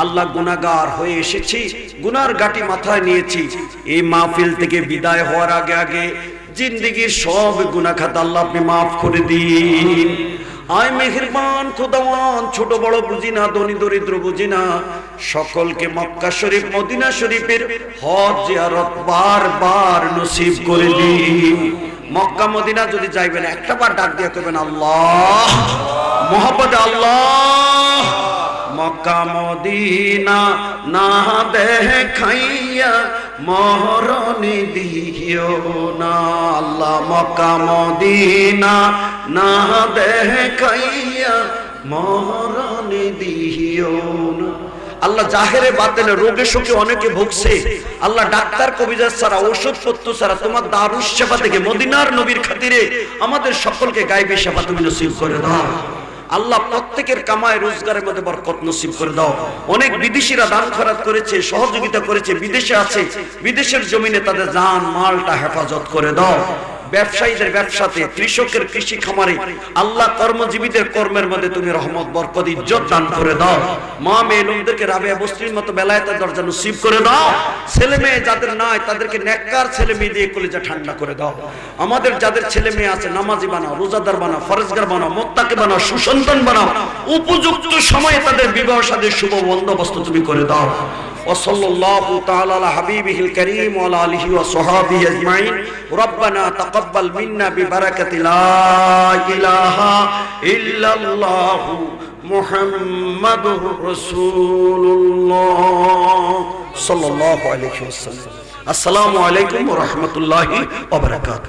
আল্লাহ গুনাহগার হয়ে এসেছি গুনার গাটি মাথায় নিয়েছি এই মাহফিল থেকে বিদায় হওয়ার আগে আগে জিন্দেগীর সব গুনাহ খাতা আল্লাহ আপনি maaf করে দিন আয় মেহেরবান খোদাওয়ান ছোট বড় বুঝি না ধনী দরিদ্র বুঝি না সকলকে মক্কা শরীফ মদিনা শরীফের হজ জিয়ারত বারবার নসিব করে দিন মক্কা মদিনা যদি যাইবেন একটা বার ডাক দিয়ে কইবেন আল্লাহ মোহাম্মদ আল্লাহ মক্কা মদিনা না দেখাইয়া মরণি দিও না আল্লাহ মক্কা মদিনা না দেখাইয়া মরণি দিও না আল্লাহ জাহেরে বাতেনে রোগে শোকে অনেকে ভুগছে আল্লাহ ডাক্তার কবিরাজ ছাড়া ওষুধপত্র ছাড়া তোমার দারুস সেবা থেকে মদিনার নবীর খাতিরে আমাদের সকলকে গায়বী সেবা তুমি নসিব করে দাও আল্লাহ প্রত্যেকের কামায় রোজগারের মধ্যে বরকত নসিব করে দাও অনেক বিদেশিরা দান খয়রাত করেছে সহযোগিতা করেছে বিদেশে আছে বিদেশের জমিনে তাদের জান মালটা হেফাজত করে দাও ব্যবসায়ীদের ব্যবসাতে কৃষকের কৃষি খামারে আল্লাহ কর্মজীবীদের কর্মের মধ্যে তুমি রহমত বরকত ইজ্জত দান করে দাও মা মেয়ে লোকদেরকে রাবেয়া বস্তির মতো বেলায়েতের দরজা নসিব করে দাও ছেলে মেয়ে যাদের নাই তাদেরকে নেককার ছেলে মেয়ে দিয়ে কলিজা ঠান্ডা করে দাও আমাদের যাদের ছেলে মেয়ে আছে নামাজি বানাও রোজাদার বানাও ফরজগার বানাও মুত্তাকি বানাও সুসন্তান বানাও উপযুক্ত সময়ে তাদের বিবাহ শাদীর শুভ বন্দোবস্ত তুমি করে দাও وصلى الله تعالى على حبيبه الكريم وعلى آله وصحبه أجمعين ربنا تقبل منا ببركة لا إله إلا الله محمد رسول الله صلى الله عليه وسلم السلام عليكم ورحمة الله وبركاته